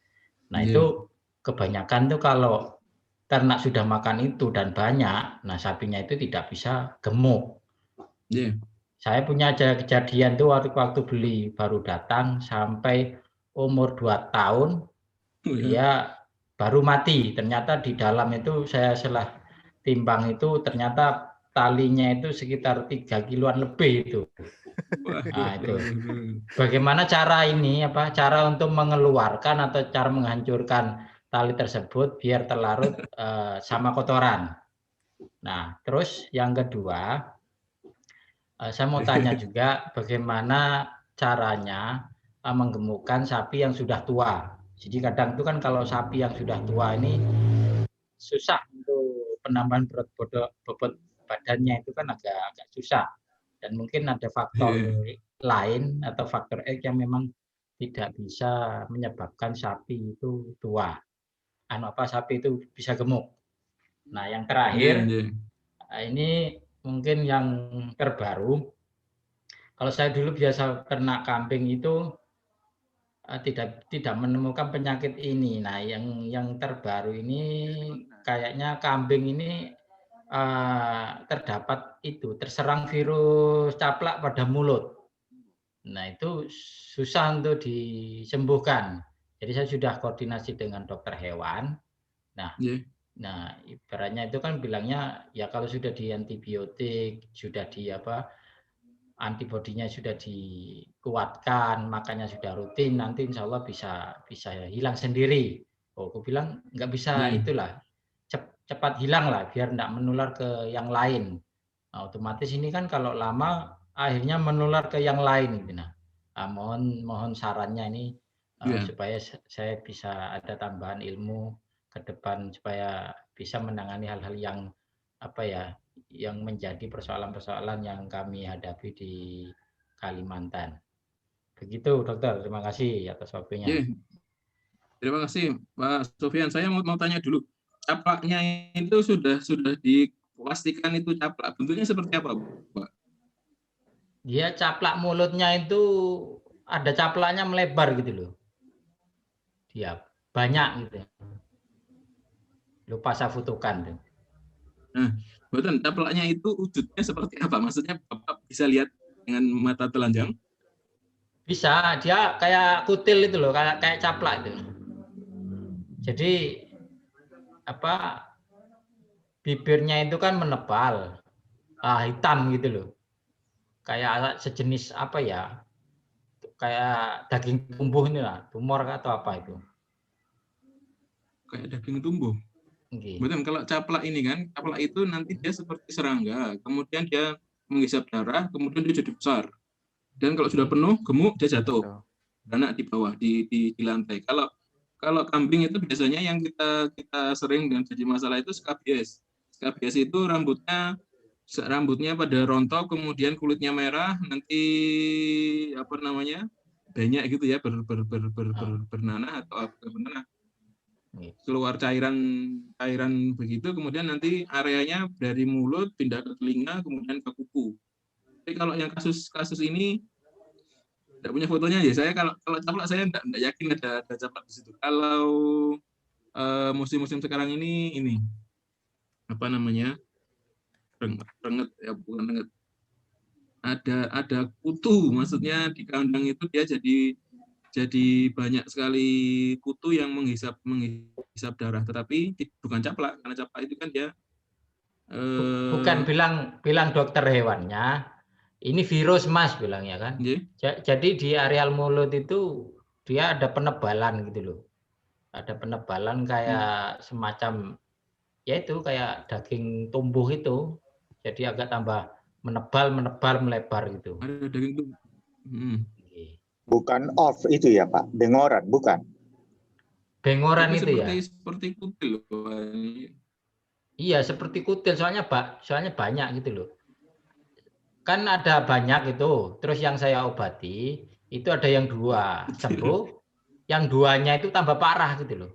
Nah itu kebanyakan tuh kalau ternak sudah makan itu dan banyak, nah sapinya itu tidak bisa gemuk. Saya punya kejadian tuh waktu beli baru datang sampai umur 2 tahun, dia baru mati. Ternyata di dalam itu saya setelah timbang itu ternyata talinya itu sekitar 3 kiloan lebih itu. Nah itu. Bagaimana cara untuk mengeluarkan atau cara menghancurkan tali tersebut biar terlarut sama kotoran. Nah terus yang kedua, saya mau tanya juga bagaimana caranya menggemukkan sapi yang sudah tua. Jadi kadang itu kan kalau sapi yang sudah tua ini susah untuk penambahan bobot badannya itu kan agak susah. Dan mungkin ada faktor lain atau faktor X yang memang tidak bisa menyebabkan sapi itu tua. Sapi itu bisa gemuk. Nah yang terakhir, ini mungkin yang terbaru. Kalau saya dulu biasa ternak kambing itu tidak menemukan penyakit ini. Nah, yang terbaru ini kayaknya kambing ini terserang virus caplak pada mulut. Nah, itu susah untuk disembuhkan. Jadi saya sudah koordinasi dengan dokter hewan. Nah, ibaratnya itu kan bilangnya ya kalau sudah di antibiotik, sudah di antibodinya sudah dikuatkan, makanya sudah rutin, nanti insya Allah bisa hilang sendiri. Aku bilang nggak bisa itulah, cepat hilang lah, biar nggak menular ke yang lain. Nah, otomatis ini kan kalau lama akhirnya menular ke yang lain. Nah, mohon sarannya ini supaya saya bisa ada tambahan ilmu ke depan supaya bisa menangani hal-hal yang yang menjadi persoalan-persoalan yang kami hadapi di Kalimantan. Begitu dokter, terima kasih atas waktunya. Yeah. Terima kasih Pak Sofyan. Saya mau tanya dulu, caplaknya itu sudah dipastikan itu caplak. Bentuknya seperti apa, Pak? Dia caplak mulutnya itu ada caplaknya melebar gitu loh. Dia banyak gitu. Lupa saya fotokan. Nah, betul, caplaknya itu wujudnya seperti apa? Maksudnya Bapak bisa lihat dengan mata telanjang? Bisa, dia kayak kutil itu loh, kayak caplak itu. Jadi apa, bibirnya itu kan menebal, hitam gitu loh. Kayak sejenis apa ya? Kayak daging tumbuh ini lah, tumor atau apa itu. Kayak daging tumbuh. Okay. Betul, kalau caplak ini kan, caplak itu nanti dia seperti serangga, kemudian dia menghisap darah, kemudian dia jadi besar. Dan kalau sudah penuh, gemuk, dia jatuh. Beranak di bawah, di lantai. Kalau kambing itu biasanya yang kita sering dan jadi masalah itu skabies. Skabies itu rambutnya pada rontok, kemudian kulitnya merah, nanti apa namanya, banyak gitu ya, bernanah atau apa bernanah. Keluar cairan begitu, kemudian nanti areanya dari mulut pindah ke telinga, kemudian ke kuku. Tapi kalau yang kasus ini tidak punya fotonya ya, saya kalau caplak saya tidak yakin ada caplak di situ. Kalau musim-musim sekarang ini apa namanya, renget ya, bukan renget, ada kutu, maksudnya di kandang itu dia jadi banyak sekali kutu yang menghisap darah, tetapi bukan caplak, karena caplak itu kan dia bukan bilang dokter hewannya, ini virus Mas bilangnya kan. Jadi di areal mulut itu dia ada penebalan gitu loh. Ada penebalan kayak semacam ya itu kayak daging tumbuh itu. Jadi agak tambah menebal melebar gitu. Ada daging tumbuh. Bukan off itu ya Pak, bengoran bukan? Bengoran itu ya. Seperti kutil loh. Iya seperti kutil, soalnya banyak gitu loh. Kan ada banyak itu, terus yang saya obati itu ada yang 2 sembuh, yang 2-nya itu tambah parah gitu loh.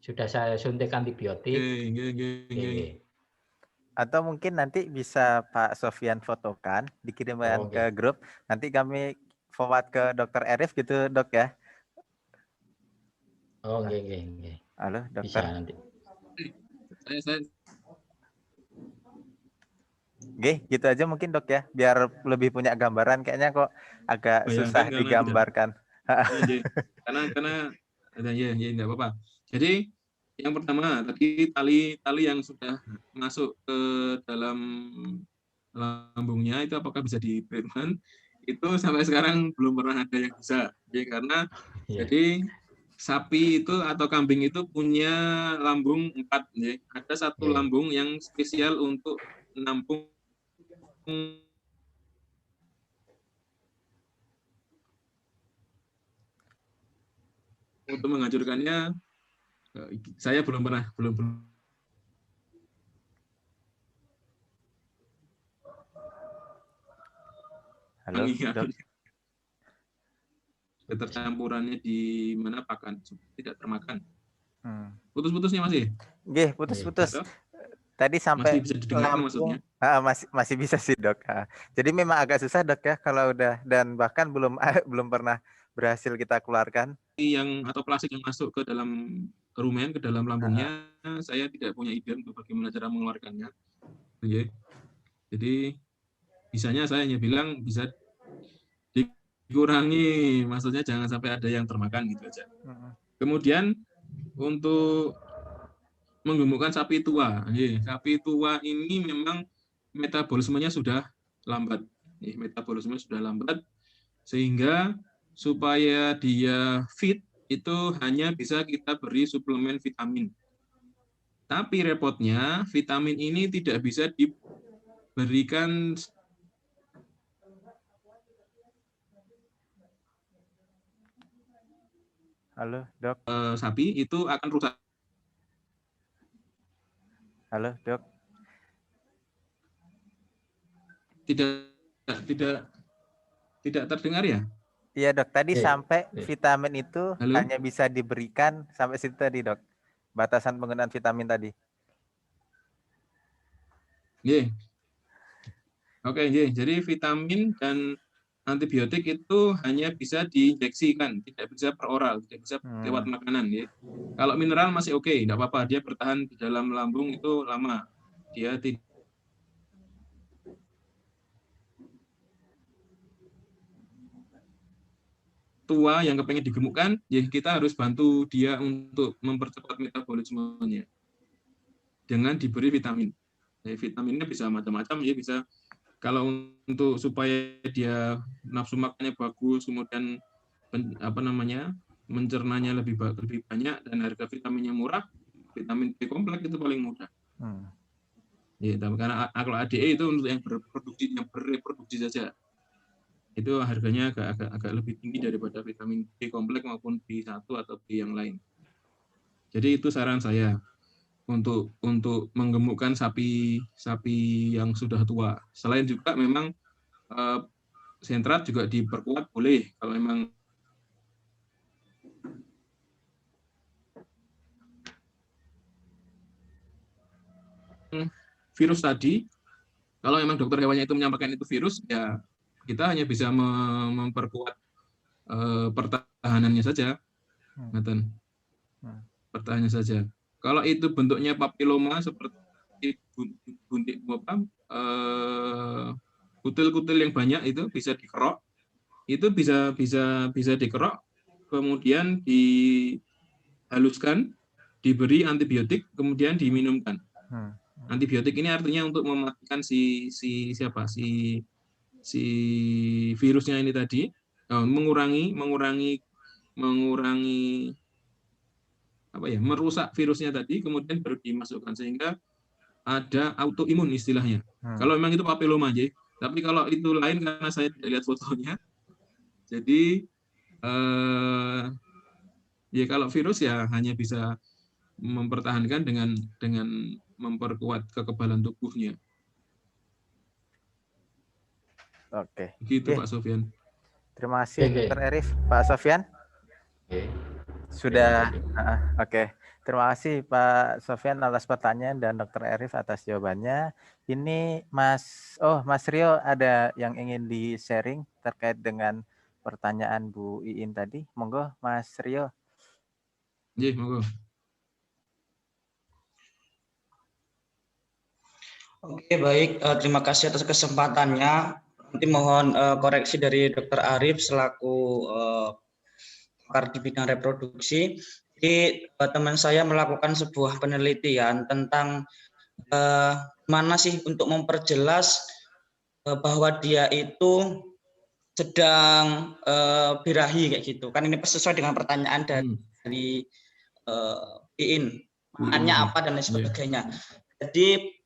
Sudah saya suntik antibiotik. Atau mungkin nanti bisa Pak Sofyan fotokan, dikirimkan ke grup, nanti kami forward ke Dokter Arif gitu Dok ya. Oh nggih. Halo dokter. Bisa nanti. Oke, gitu aja mungkin Dok ya, biar lebih punya gambaran, kayaknya kok agak susah digambarkan. Karena ya enggak apa-apa. Jadi yang pertama tadi tali yang sudah masuk ke dalam lambungnya itu apakah bisa di treatment? Itu sampai sekarang belum pernah ada yang bisa. Ya, karena jadi sapi itu atau kambing itu punya lambung 4 ya. Ada satu lambung yang spesial untuk menampung untuk menghancurkannya. Saya belum. Halo, Dok. Ketercampurannya di mana pakan tidak termakan. Putus-putusnya masih? Nggih, putus-putus. Tadi sampai masih bisa didengar maksudnya? Masih bisa sih Dok. Jadi memang agak susah Dok ya kalau udah, dan bahkan belum pernah berhasil kita keluarkan. Atau plastik yang masuk ke dalam rumen, ke dalam lambungnya, saya tidak punya ide untuk bagaimana cara mengeluarkannya. Jadi bisanya saya hanya bilang bisa dikurangi, maksudnya jangan sampai ada yang termakan gitu aja. Kemudian untuk menggemukkan sapi tua. Sapi tua ini memang metabolismenya sudah lambat. Sehingga supaya dia fit itu hanya bisa kita beri suplemen vitamin. Tapi repotnya vitamin ini tidak bisa diberikan Halo, Dok. Sapi itu akan rusak. Halo, Dok. Tidak terdengar ya? Iya, Dok. Tadi sampai Oke. vitamin itu Halo? hanya bisa diberikan sampai situ tadi, Dok. Batasan penggunaan vitamin tadi. Nggih. Oke, nggih. Jadi vitamin dan antibiotik itu hanya bisa diinjeksikan, tidak bisa per oral, tidak bisa lewat makanan. Ya. Kalau mineral masih oke, tidak apa-apa. Dia bertahan di dalam lambung itu lama. Dia tidak tua yang kepengen digemukkan, ya kita harus bantu dia untuk mempercepat metabolismenya dengan diberi vitamin. Ya, vitaminnya bisa macam-macam, ya bisa kalau untuk supaya dia nafsu makannya bagus, kemudian mencernanya lebih banyak dan harga vitaminnya murah, vitamin B kompleks itu paling mudah. Ya, karena kalau ADE itu untuk yang bereproduksi saja. Itu harganya agak lebih tinggi daripada vitamin B kompleks maupun B1 atau B yang lain. Jadi itu saran saya untuk menggemukkan sapi yang sudah tua. Selain juga memang sentrat juga diperkuat boleh kalau memang virus tadi. Kalau memang dokter hewannya itu menyampaikan itu virus, ya kita hanya bisa memperkuat pertahanannya saja, pertahanannya saja. Kalau itu bentuknya papiloma seperti kutil-kutil yang banyak itu bisa dikerok, itu bisa dikerok, kemudian dihaluskan, diberi antibiotik, kemudian diminumkan. Antibiotik ini artinya untuk mematikan si virusnya ini tadi, mengurangi merusak virusnya tadi, kemudian baru dimasukkan sehingga ada autoimun istilahnya. Kalau memang itu papiloma aja, tapi kalau itu lain karena saya tidak lihat fotonya. Jadi ya kalau virus ya hanya bisa mempertahankan dengan memperkuat kekebalan tubuhnya. Oke. Gitu Pak Sofyan. Terima kasih Dr. Arif. Pak Sofyan? Sudah. Oke. Terima kasih Pak Sofyan atas pertanyaan dan Dr. Arif atas jawabannya. Ini Mas Rio ada yang ingin di-sharing terkait dengan pertanyaan Bu Iin tadi. Monggo Mas Rio. Iya, monggo. Oke, baik. Terima kasih atas kesempatannya. Nanti mohon koreksi dari Dr. Arif selaku pakar di bidang reproduksi. Jadi teman saya melakukan sebuah penelitian tentang mana sih untuk memperjelas bahwa dia itu sedang birahi kayak gitu. Kan ini sesuai dengan pertanyaan dari Iin. Maknanya apa dan lain sebagainya. Jadi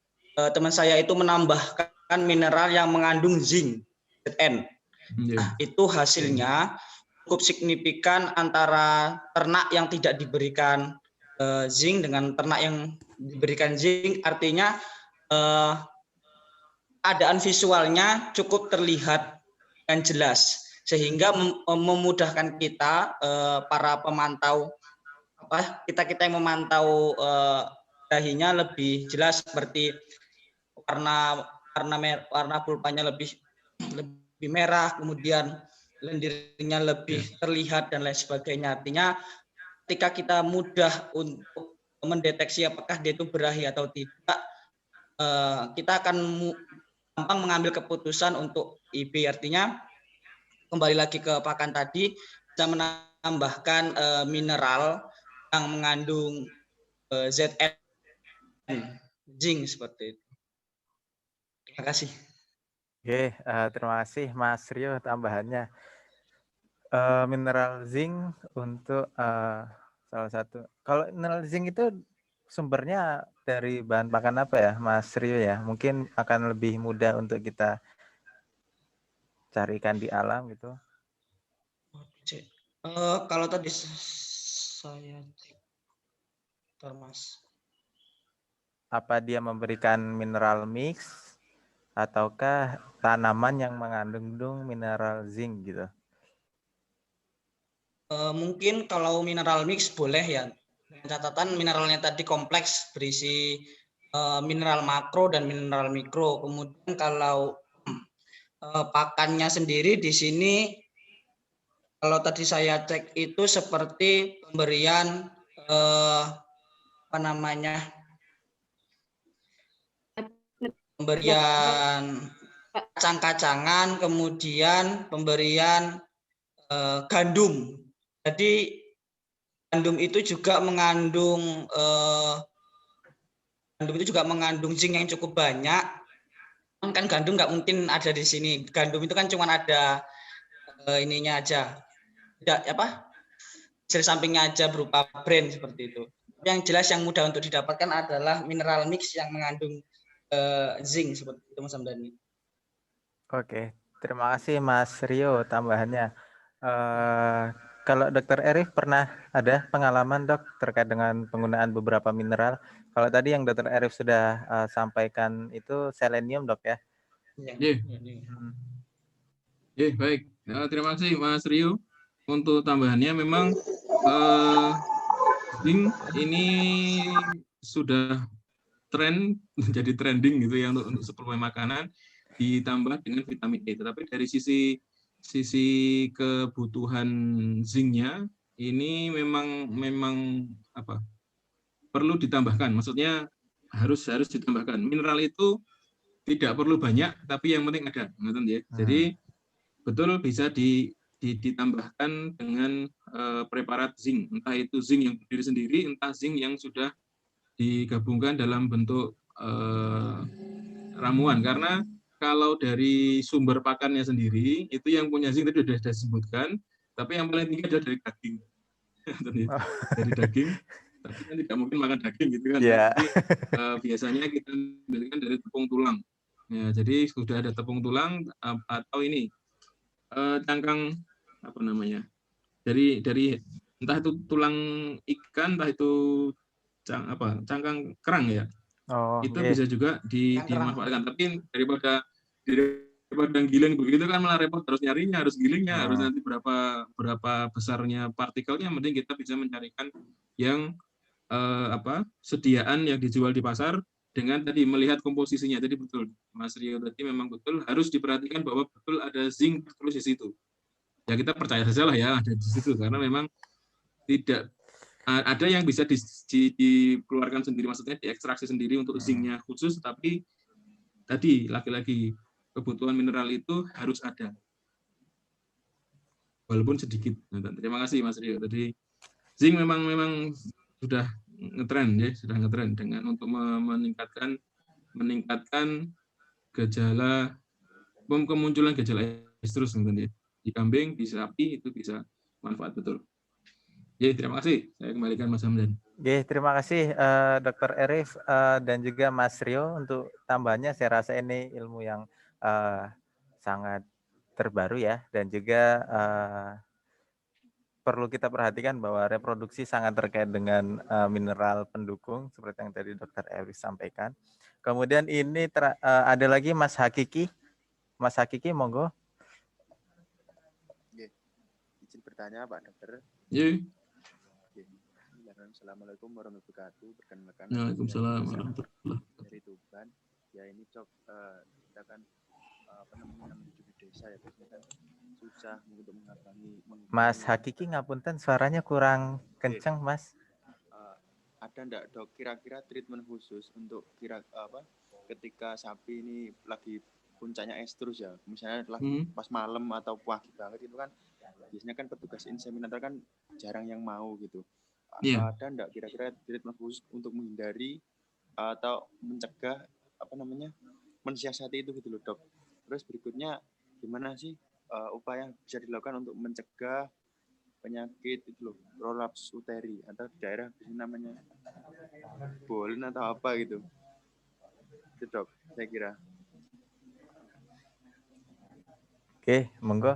teman saya itu menambahkan mineral yang mengandung zinc, Zn. Nah, itu hasilnya cukup signifikan antara ternak yang tidak diberikan zinc dengan ternak yang diberikan zinc. Artinya keadaan visualnya cukup terlihat dengan jelas, sehingga memudahkan kita para pemantau kita yang memantau dahinya lebih jelas, seperti warna pulpanya lebih merah, kemudian lendirnya lebih terlihat dan lain sebagainya. Artinya ketika kita mudah untuk mendeteksi apakah dia itu berahi atau tidak, kita akan gampang mengambil keputusan untuk IB. Artinya kembali lagi ke pakan tadi, bisa menambahkan mineral yang mengandung Zn, zinc seperti itu. Terima kasih. Oke, terima kasih Mas Rio tambahannya. Mineral zinc untuk salah satu. Kalau mineral zinc itu sumbernya dari bahan pakan apa ya, Mas Rio ya? Mungkin akan lebih mudah untuk kita carikan di alam gitu. Kalau tadi saya cek, Mas. apa dia memberikan mineral mix ataukah tanaman yang mengandung mineral zinc gitu? Mungkin kalau mineral mix boleh ya. Dengan catatan mineralnya tadi kompleks berisi mineral makro dan mineral mikro. Kemudian kalau pakannya sendiri di sini kalau tadi saya cek itu seperti pemberian pemberian kacang-kacangan, kemudian pemberian gandum. Jadi gandum itu juga mengandung zinc yang cukup banyak. Kan gandum nggak mungkin ada di sini. Gandum itu kan cuma ada ininya aja, tidak apa? Sel sampingnya aja berupa brand seperti itu. Yang jelas yang mudah untuk didapatkan adalah mineral mix yang mengandung zinc seperti itu, Mas Hamdani. Oke, terima kasih Mas Rio tambahannya. Kalau Dokter Arif pernah ada pengalaman Dok terkait dengan penggunaan beberapa mineral? Kalau tadi yang Dokter Arif sudah sampaikan itu selenium Dok ya? Baik. Terima kasih Mas Rio untuk tambahannya. Memang zinc ini sudah tren menjadi trending gitu ya untuk suplemen makanan ditambah dengan vitamin E. Tetapi dari sisi kebutuhan zincnya ini memang apa? Perlu ditambahkan. Maksudnya harus ditambahkan. Mineral itu tidak perlu banyak, tapi yang penting ada. Ya. Jadi betul bisa ditambahkan dengan preparat zinc. Entah itu zinc yang berdiri sendiri, entah zinc yang sudah digabungkan dalam bentuk ramuan. Karena kalau dari sumber pakannya sendiri, itu yang punya zinc tadi sudah disebutkan, tapi yang paling tinggi adalah dari daging. Dari daging, tapi kan tidak mungkin makan daging gitu kan. Yeah. Jadi, biasanya kita ambilkan dari tepung tulang. Ya, jadi sudah ada tepung tulang atau ini cangkang apa namanya? Dari entah itu tulang ikan, entah itu cangkang kerang ya. Itu bisa juga dimanfaatkan. Tapi daripada giling begitu kan malah repot, harus nyarinya, harus gilingnya, harus nanti berapa besarnya partikelnya. Mending kita bisa mencarikan yang sediaan yang dijual di pasar dengan tadi melihat komposisinya. Tadi betul Mas Rio tadi memang betul harus diperhatikan bahwa betul ada zinc terus di situ. Ya kita percaya saja lah ya ada di situ, karena memang tidak ada yang bisa dikeluarkan sendiri, maksudnya diekstraksi sendiri untuk zincnya khusus, tapi tadi lagi-lagi kebutuhan mineral itu harus ada walaupun sedikit. Terima kasih Mas Rio. Tadi zinc memang sudah ngetren ya, sudah ngetren dengan untuk meningkatkan gejala kemunculan gejala estrus ya. Di kambing, di sapi itu bisa manfaat betul. Ya, terima kasih. Saya kembalikan Mas Hamdan. Terima kasih Dr. Arif dan juga Mas Rio untuk tambahannya. Saya rasa ini ilmu yang sangat terbaru ya, dan juga perlu kita perhatikan bahwa reproduksi sangat terkait dengan mineral pendukung seperti yang tadi Dr. Arif sampaikan. Kemudian ini ada lagi Mas Hakiki. Mas Hakiki, monggo. Izin bertanya Pak Dokter. Assalamualaikum warahmatullahi wabarakatuh. Perkenalkan. Waalaikumsalam warahmatullahi wabarakatuh. Dari Tuban. Ya ini kita kan menuju di desa ya, biasanya kan susah untuk mengabangi. Mas Hakiki ngapunten suaranya kurang kencang Mas. Ada enggak Dok kira-kira treatment khusus untuk ketika sapi ini lagi puncaknya estrus ya, misalnya pas malam atau pagi banget itu kan biasanya kan petugas inseminator kan jarang yang mau gitu. Ada enggak kira-kira treatment khusus untuk menghindari atau mencegah mensiasati itu gitu loh Dok. Terus berikutnya gimana sih upaya yang bisa dilakukan untuk mencegah penyakit itu loh, prolaps uteri atau di daerah ini namanya bolen atau apa gitu. Itu Dok, saya kira. Oke, monggo.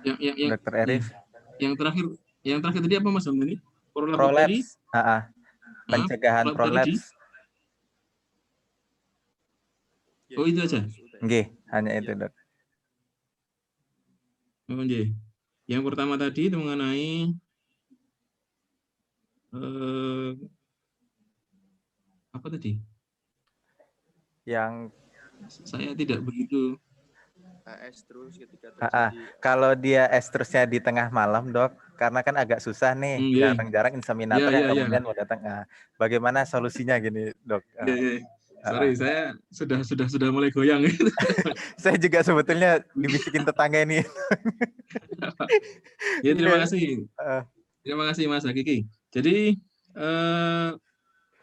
Dr. Arif. Yang terakhir tadi apa Mas Hamdani? Prolaps. Pencegahan prolaps. Oh, itu aja. Nggih, hanya itu, Dok. Oh, nggih. Yang pertama tadi itu mengenai apa tadi? Yang saya tidak begitu. Estrus ketika terjadi. Kalau dia estrusnya di tengah malam, Dok, karena kan agak susah nih, jarang-jarang inseminator yang kemudian mau datang. Bagaimana solusinya gini, Dok? Sorry, saya sudah mulai goyang. Saya juga sebetulnya dibisikin tetangga ini. Ya, terima kasih. Terima kasih Mas Hakiki. Jadi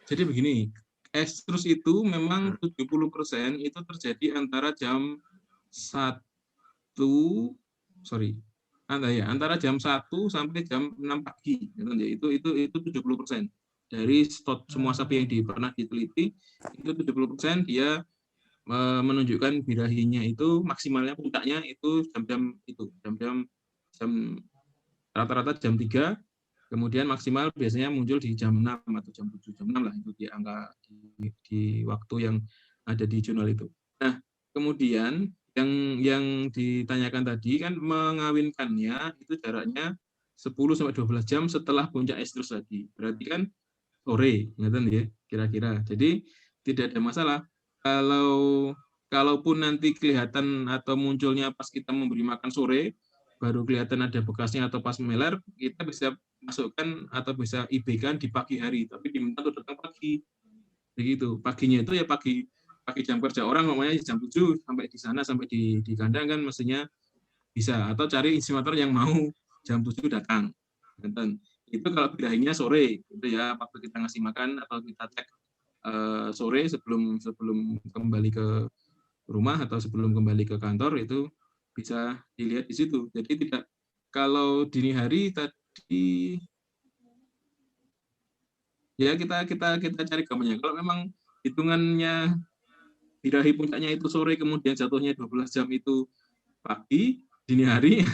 begini, estrus itu memang 70% itu terjadi antara jam 1 antara jam 1 sampai jam 6 pagi. Itu 70%. Dari semua sapi yang pernah diteliti, itu 70% dia menunjukkan birahinya itu maksimalnya puncaknya itu jam rata-rata jam 3, kemudian maksimal biasanya muncul di jam 6 atau jam 7, jam 6 lah, itu di angka di waktu yang ada di jurnal itu. Nah, kemudian yang ditanyakan tadi kan mengawinkannya itu jaraknya 10 sampai 12 jam setelah puncak estrus tadi. Berarti kan sore, ngeten ya, kira-kira. Jadi tidak ada masalah. Kalaupun nanti kelihatan atau munculnya pas kita memberi makan sore, baru kelihatan ada bekasnya atau pas meler, kita bisa masukkan atau bisa IB-kan di pagi hari, tapi diminta untuk datang pagi. Begitu. Paginya itu ya pagi jam kerja orang, namanya jam 7 sampai di sana, sampai di kandang kan mestinya bisa. Atau cari insimator yang mau jam 7 datang. Itu kalau birahinya sore, itu ya waktu kita ngasih makan atau kita cek sore sebelum kembali ke rumah atau sebelum kembali ke kantor, itu bisa dilihat di situ. Jadi tidak, kalau dini hari tadi ya kita cari gambarnya. Kalau memang hitungannya birahi puncaknya itu sore, kemudian jatuhnya 12 jam itu pagi, dini hari,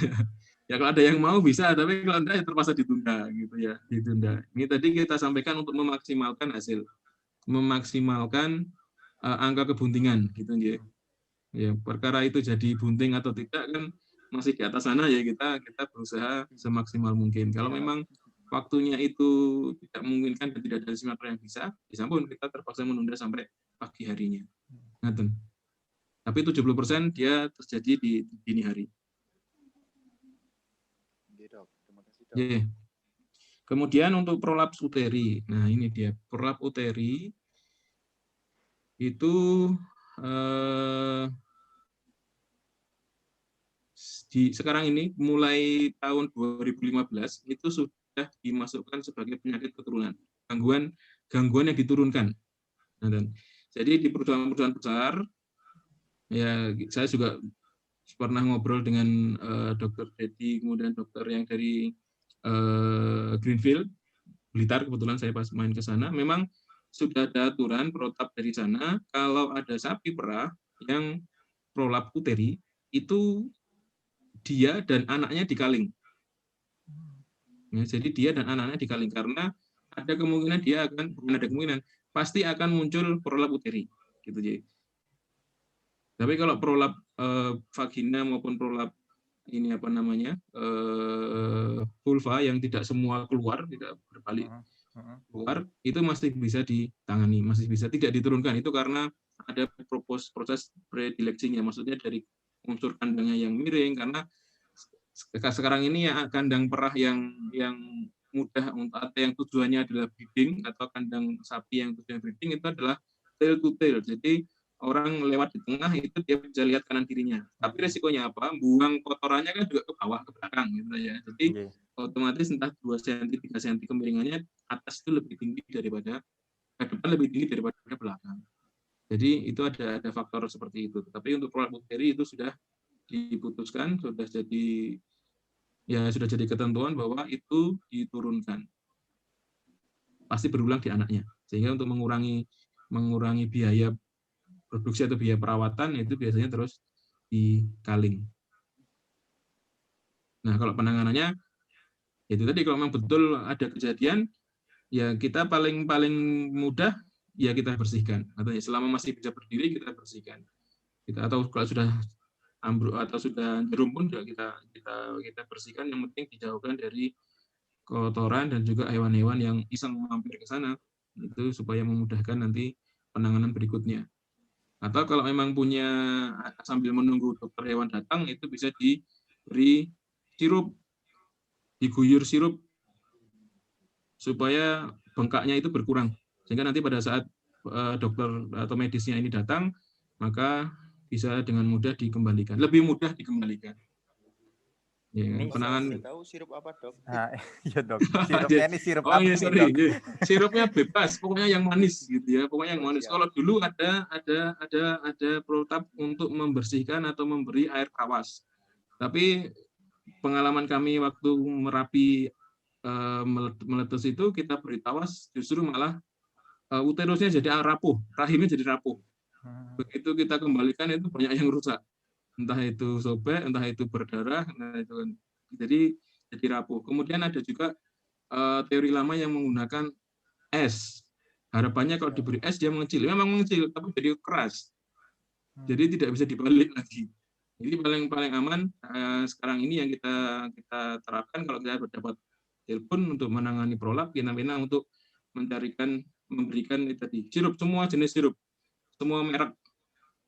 ya kalau ada yang mau bisa, tapi kalau enggak ya terpaksa ditunda gitu ya, ditunda. Ini tadi kita sampaikan untuk memaksimalkan hasil, memaksimalkan angka kebuntingan gitu ya. Ya, perkara itu jadi bunting atau tidak kan masih di atas sana, ya kita berusaha semaksimal mungkin. Kalau memang waktunya itu tidak memungkinkan dan tidak ada insimator yang bisa, disampun kita terpaksa menunda sampai pagi harinya. Ngaten. Tapi 70% dia terjadi di dini hari. Yeah. Kemudian untuk prolaps uteri. Nah, ini dia prolaps uteri itu sekarang ini mulai tahun 2015 itu sudah dimasukkan sebagai penyakit keturunan, gangguan yang diturunkan. Nah, jadi di perusahaan-perusahaan besar, ya saya juga pernah ngobrol dengan Dr. Dedi, kemudian dokter yang dari Greenfield, Blitar, kebetulan saya pas main ke sana, memang sudah ada aturan protap dari sana, kalau ada sapi perah yang prolap uteri, itu dia dan anaknya dikaling. Ya, jadi dia dan anaknya dikaling, karena ada kemungkinan dia akan, bukan ada kemungkinan, pasti akan muncul prolap uteri. Gitu, jadi. Tapi kalau prolap vagina maupun prolap ini apa namanya vulva yang tidak semua keluar, tidak berbalik keluar, itu masih bisa ditangani, masih bisa, tidak diturunkan. Itu karena ada proses predileksinya, maksudnya dari unsur kandangnya yang miring, karena sekarang ini ya kandang perah yang mudah atau yang tujuannya adalah breeding, atau kandang sapi yang tujuan breeding itu adalah tail to tail. Jadi orang lewat di tengah itu dia bisa lihat kanan kirinya. Tapi resikonya apa? Buang kotorannya kan juga ke bawah, ke belakang gitu ya. Jadi otomatis entah 2 cm, 3 cm kemiringannya atas itu lebih tinggi daripada ke depan, lebih tinggi daripada ke belakang. Jadi itu ada faktor seperti itu. Tapi untuk prolap uteri itu sudah diputuskan, sudah jadi ketentuan bahwa itu diturunkan. Pasti berulang di anaknya. Sehingga untuk mengurangi biaya produksi atau biaya perawatan, itu biasanya terus dikaling. Nah, kalau penanganannya itu tadi, kalau memang betul ada kejadian, ya kita paling mudah ya kita bersihkan. Atau selama masih bisa berdiri kita bersihkan. atau kalau sudah ambruk atau sudah jerum pun juga kita bersihkan. Yang penting dijauhkan dari kotoran dan juga hewan-hewan yang iseng mampir ke sana, itu supaya memudahkan nanti penanganan berikutnya. Atau kalau memang punya, sambil menunggu dokter hewan datang, itu bisa diberi sirup, diguyur sirup supaya bengkaknya itu berkurang, sehingga nanti pada saat dokter atau medisnya ini datang, maka bisa dengan mudah dikembalikan, lebih mudah dikembalikan. Ya, Ini penanganan. Tahu sirup apa, Dok? Nah, iya dok. Sirupnya ini sirup Oh apa iya, nih, sorry. dok? Sirupnya bebas, pokoknya yang manis gitu ya. Pokoknya yang manis. Kalau dulu ada protap untuk membersihkan atau memberi air tawas. Tapi pengalaman kami waktu Merapi meletus itu, kita beri tawas justru malah uterusnya jadi rapuh, rahimnya jadi rapuh. Begitu kita kembalikan itu banyak yang rusak. Entah itu sobek, entah itu berdarah, nah itu kan. Jadi rapuh. Kemudian ada juga teori lama yang menggunakan es. Harapannya kalau diberi es dia mengecil. Memang mengecil, tapi jadi keras. Jadi tidak bisa dibalik lagi. Jadi paling aman sekarang ini yang kita terapkan kalau kita dapat telepon untuk menangani prolap, kita untuk memberikan itu tadi sirup, semua jenis sirup, semua merek,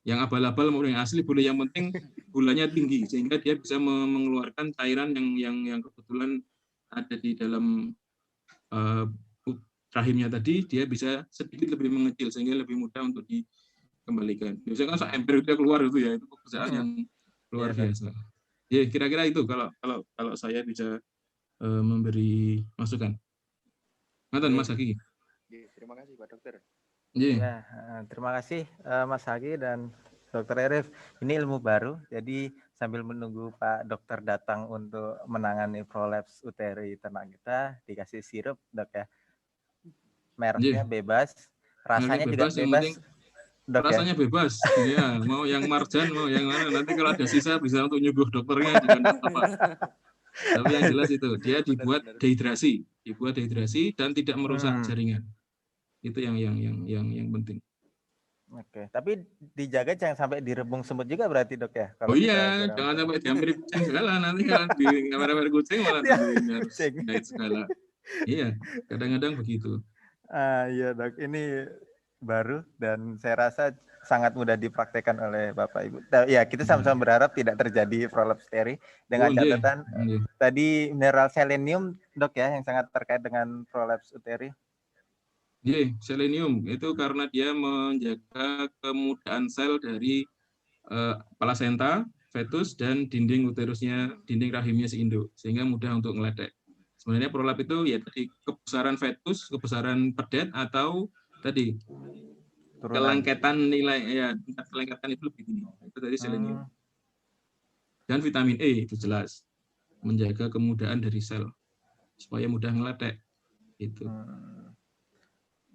yang abal-abal maupun yang asli boleh, yang penting gulanya tinggi sehingga dia bisa mengeluarkan cairan yang kebetulan ada di dalam rahimnya tadi, dia bisa sedikit lebih mengecil sehingga lebih mudah untuk dikembalikan. Biasanya kan seember itu keluar itu ya, itu pekerjaan yang luar biasa. Ya, kira-kira itu kalau saya bisa memberi masukan. Mantan Mas Haki. Terima kasih Pak Dokter. Ya, terima kasih Mas Haki dan Dokter Arif. Ini ilmu baru, jadi sambil menunggu Pak Dokter datang untuk menangani prolaps uteri ternak kita, dikasih sirup, Dok ya. Mereknya bebas, rasanya juga bebas. Dok, rasanya bebas, ya. Mau yang marjan, mau yang mana. Nanti kalau ada sisa bisa untuk nyuguh dokternya juga enggak apa-apa. Tapi yang jelas itu dia dibuat dehidrasi dan tidak merusak jaringan. Itu yang penting. Oke, tapi dijaga jangan sampai direbung semut juga berarti, Dok ya? Kalau iya, jangan sampai diambil kucing segala, nanti kalau di kamar kucing malah harus jahit segala. Iya, kadang-kadang begitu. Iya Dok, ini baru dan saya rasa sangat mudah dipraktekkan oleh Bapak Ibu. Ya, kita sama-sama berharap tidak terjadi prolaps uteri dengan catatan tadi mineral selenium, Dok ya, yang sangat terkait dengan prolaps uteri. Iya, selenium itu karena dia menjaga kemudahan sel dari plasenta, fetus, dan dinding uterusnya, dinding rahimnya si induk, sehingga mudah untuk ngeledek. Sebenarnya prolap itu ya tadi kebesaran fetus, kebesaran pedet, atau tadi kelengketan nilai, ya tingkat kelengketan itu lebih tinggi. Itu tadi selenium. Dan vitamin E itu jelas menjaga kemudahan dari sel supaya mudah ngeledek. Itu.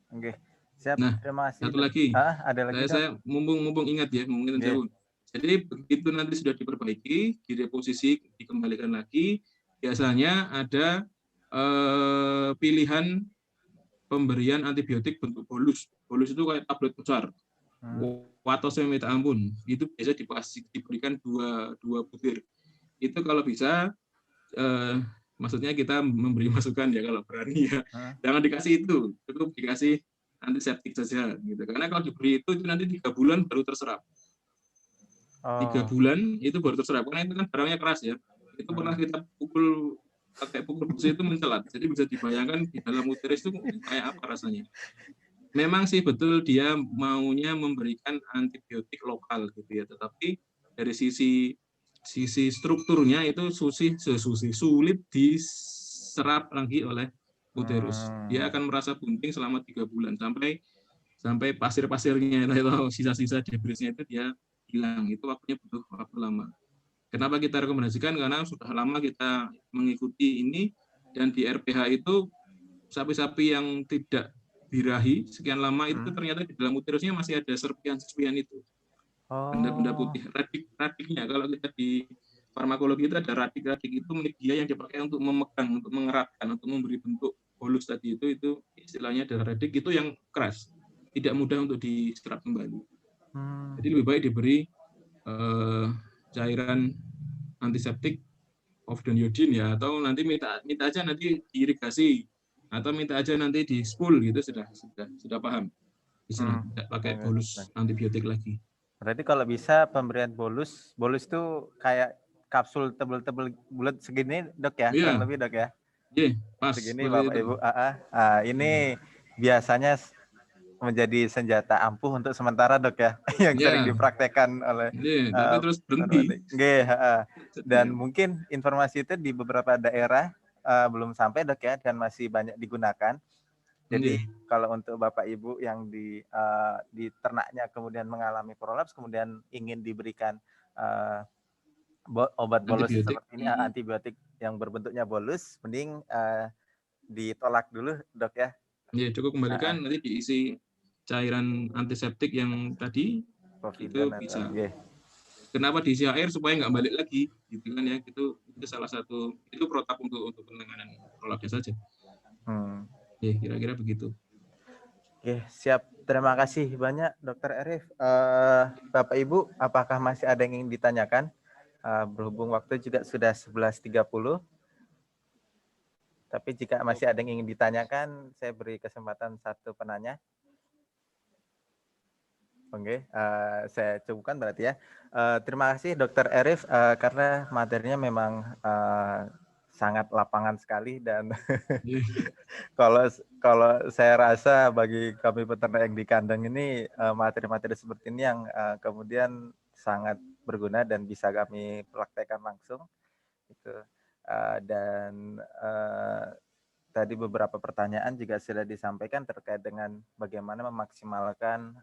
Oke, siap. Nah, terima kasih. Satu lagi. Ada lagi. Saya mumpung ingat ya, jauh. Jadi begitu nanti sudah diperbaiki, direposisi, dikembalikan lagi, biasanya ada pilihan pemberian antibiotik bentuk bolus. Bolus itu kayak tablet besar. Atau saya minta ampun, itu biasa diberikan dua butir. Itu kalau bisa, maksudnya kita memberi masukan ya kalau berani ya. Jangan dikasih itu, cukup dikasih antiseptik saja gitu. Karena kalau diberi itu nanti 3 bulan baru terserap. 3 bulan itu baru terserap, karena itu kan barangnya keras ya. Itu pernah kita pakai pukul besi itu mencelat. Jadi bisa dibayangkan di dalam uterus itu kayak apa rasanya. Memang sih betul dia maunya memberikan antibiotik lokal gitu ya, tetapi dari sisi strukturnya itu sulit diserap lagi oleh uterus. Dia akan merasa bunting selama 3 bulan sampai pasir-pasirnya atau sisa-sisa debrisnya itu dia hilang. Itu waktunya butuh waktu lama. Kenapa kita rekomendasikan? Karena sudah lama kita mengikuti ini, dan di RPH itu sapi-sapi yang tidak birahi sekian lama itu ternyata di dalam uterusnya masih ada serpian-serpian itu. Benda-benda putih, radiknya. Kalau kita di farmakologi itu ada radik itu media yang dipakai untuk memegang, untuk mengeratkan, untuk memberi bentuk bolus tadi itu istilahnya adalah radik, itu yang keras, tidak mudah untuk diserap kembali. Jadi lebih baik diberi cairan antiseptik povidone iodine ya, atau nanti minta aja nanti diirigasi atau minta aja nanti di spool gitu, sudah paham. Bisa tidak pakai bolus antibiotik lagi. Berarti kalau bisa pemberian bolus itu kayak kapsul tebel-tebel bulat segini, Dok ya, Iya. kurang lebih, Dok ya. Iya, pas. Segini Bapak itu. Ibu. Ini biasanya menjadi senjata ampuh untuk sementara, Dok ya, yang sering dipraktekkan oleh tapi terus berhenti. Dan mungkin informasi itu di beberapa daerah belum sampai, Dok ya, dan masih banyak digunakan. Jadi kalau untuk Bapak Ibu yang di ternaknya kemudian mengalami prolaps, kemudian ingin diberikan obat bolus seperti ini, antibiotik yang berbentuknya bolus, mending ditolak dulu, Dok ya. Iya, cukup kembalikan, nanti diisi cairan antiseptik yang tadi, itu bisa. Kenapa diisi air supaya nggak balik lagi, gitu kan ya? Itu salah satu, itu protap untuk penanganan prolapsnya saja. Ya, kira-kira begitu. Oke, siap. Terima kasih banyak, Dr. Arif. Bapak Ibu, apakah masih ada yang ingin ditanyakan? Berhubung waktu juga sudah 11.30. Tapi jika masih ada yang ingin ditanyakan, saya beri kesempatan satu penanya. Oke, saya cukupkan berarti ya. Terima kasih, Dr. Arif, karena materinya memang sangat lapangan sekali, dan kalau saya rasa bagi kami peternak yang di kandang ini, materi-materi seperti ini yang kemudian sangat berguna dan bisa kami praktekkan langsung. Dan tadi beberapa pertanyaan juga sudah disampaikan terkait dengan bagaimana memaksimalkan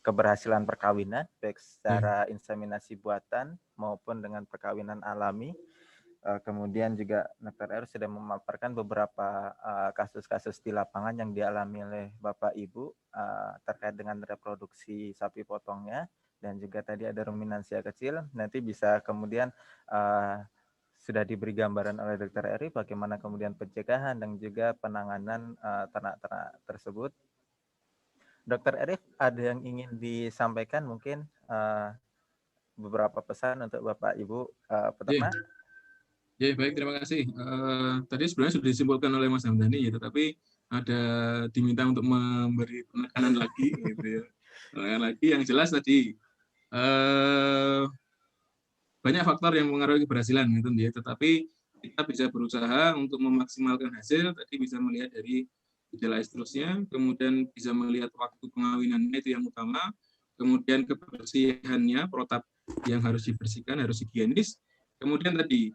keberhasilan perkawinan, baik secara inseminasi buatan maupun dengan perkawinan alami. Kemudian juga Dr. Arif sudah memaparkan beberapa kasus-kasus di lapangan yang dialami oleh Bapak Ibu terkait dengan reproduksi sapi potongnya, dan juga tadi ada ruminansia kecil. Nanti bisa kemudian sudah diberi gambaran oleh Dr. Arif bagaimana kemudian pencegahan dan juga penanganan ternak-ternak tersebut. Dr. Arif, ada yang ingin disampaikan mungkin beberapa pesan untuk Bapak Ibu peternak? Ya, baik, terima kasih. Tadi sebenarnya sudah disimpulkan oleh Mas Hamdani, ya, tetapi ada diminta untuk memberi penekanan lagi, gitu ya. Penekanan lagi yang jelas tadi banyak faktor yang mengaruhi keberhasilan, gitu ya. Tetapi kita bisa berusaha untuk memaksimalkan hasil. Tadi bisa melihat dari gejala estrusnya, kemudian bisa melihat waktu pengawinannya, itu yang utama. Kemudian kebersihannya, protap yang harus dibersihkan, harus higienis. Kemudian tadi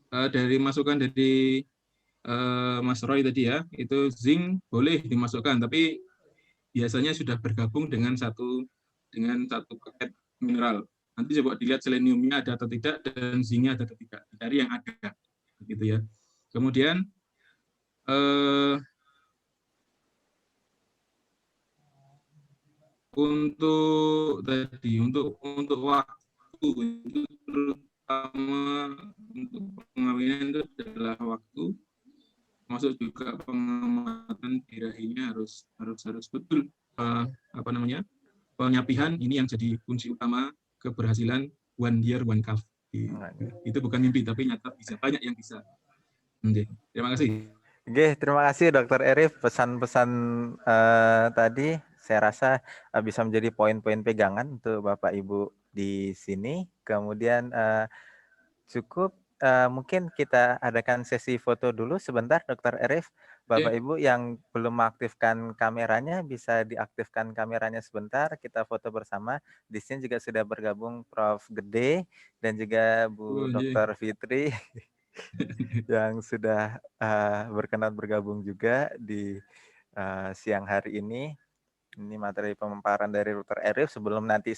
dari masukan dari Mas Roy tadi ya, itu zinc boleh dimasukkan, tapi biasanya sudah bergabung dengan satu paket mineral. Nanti coba dilihat seleniumnya ada atau tidak dan zincnya ada atau tidak, dari yang ada, gitu ya. Kemudian untuk waktu, itu terutama untuk pengawinan itu adalah waktu, masuk juga pengamatan birahinya harus betul, penyapihan ini yang jadi kunci utama keberhasilan one year one calf. Itu bukan mimpi tapi nyata, bisa banyak yang bisa. Terima kasih. Oke, terima kasih Dr. Arif, pesan-pesan tadi saya rasa bisa menjadi poin-poin pegangan untuk Bapak Ibu di sini. Kemudian cukup mungkin kita adakan sesi foto dulu sebentar, Dr. Arif. Bapak Ibu yang belum mengaktifkan kameranya bisa diaktifkan kameranya sebentar, kita foto bersama. Di sini juga sudah bergabung Prof. Gede dan juga Bu Dr. Fitri yang sudah berkenan bergabung juga di siang hari ini. Ini materi pemaparan dari Dr. Arif, sebelum nanti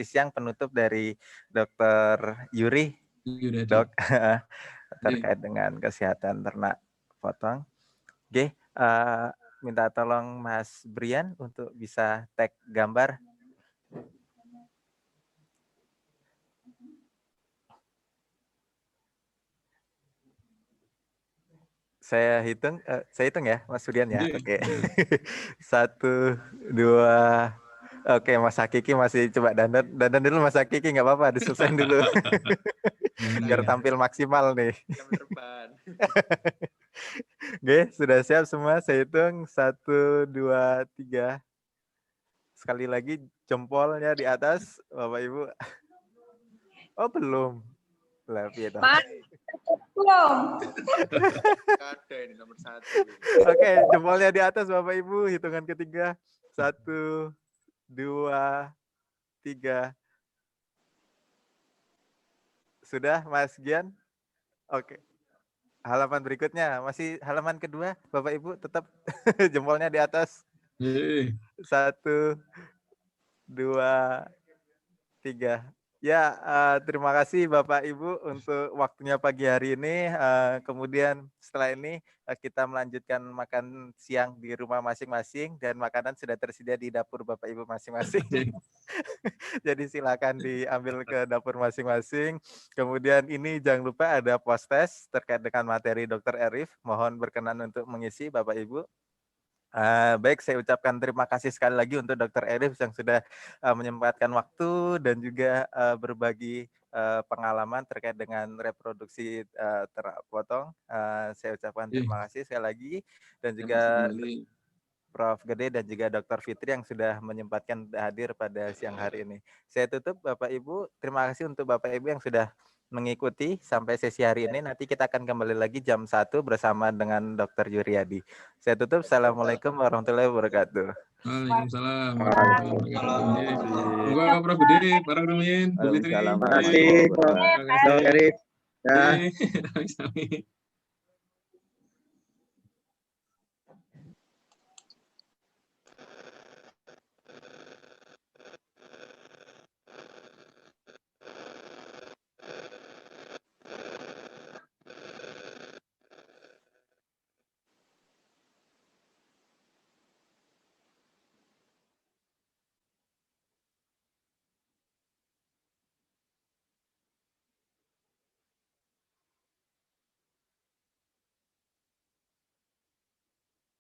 siang penutup dari Dr. Yuri, Dok, terkait dengan kesehatan ternak potong. Oke, minta tolong Mas Brian untuk bisa tag gambar. Saya hitung ya, Mas Brian ya. Oke. 1, 2, Oke, Mas Hakiki masih coba dandan dulu Mas Hakiki, nggak apa-apa, diselesain dulu. Biar tampil maksimal nih. Oke, sudah siap semua? Saya hitung 1, 2, 3. Sekali lagi jempolnya di atas, Bapak Ibu. Oh, belum. Lah, piye toh? Belum. Ada ini nomor 1. Oke, jempolnya di atas Bapak Ibu, hitungan ketiga. 1, 2, 3. Sudah, Mas Gian? Oke. Halaman berikutnya, masih halaman kedua, Bapak Ibu tetap jempolnya di atas. 1, 2, 3. Ya, terima kasih Bapak Ibu untuk waktunya pagi hari ini. Kemudian setelah ini kita melanjutkan makan siang di rumah masing-masing dan makanan sudah tersedia di dapur Bapak Ibu masing-masing. Jadi silakan diambil ke dapur masing-masing. Kemudian ini jangan lupa ada post test terkait dengan materi Dr. Arif. Mohon berkenan untuk mengisi Bapak Ibu. Baik, saya ucapkan terima kasih sekali lagi untuk Dr. Arif yang sudah menyempatkan waktu dan juga berbagi pengalaman terkait dengan reproduksi terpotong. Saya ucapkan terima kasih sekali lagi dan juga Prof. Gede dan juga Dr. Fitri yang sudah menyempatkan hadir pada siang hari ini. Saya tutup Bapak Ibu. Terima kasih untuk Bapak Ibu yang sudah mengikuti sampai sesi hari ini. Nanti kita akan kembali lagi jam 1 bersama dengan Dr. Yuryadi. Saya tutup. Assalamualaikum warahmatullahi wabarakatuh. Waalaikumsalam warahmatullahi wabarakatuh. Semoga Pak Prof. Gede, para Rumin, Bu Fitri. Terima kasih, Pak Dr. Arif. Terima kasih.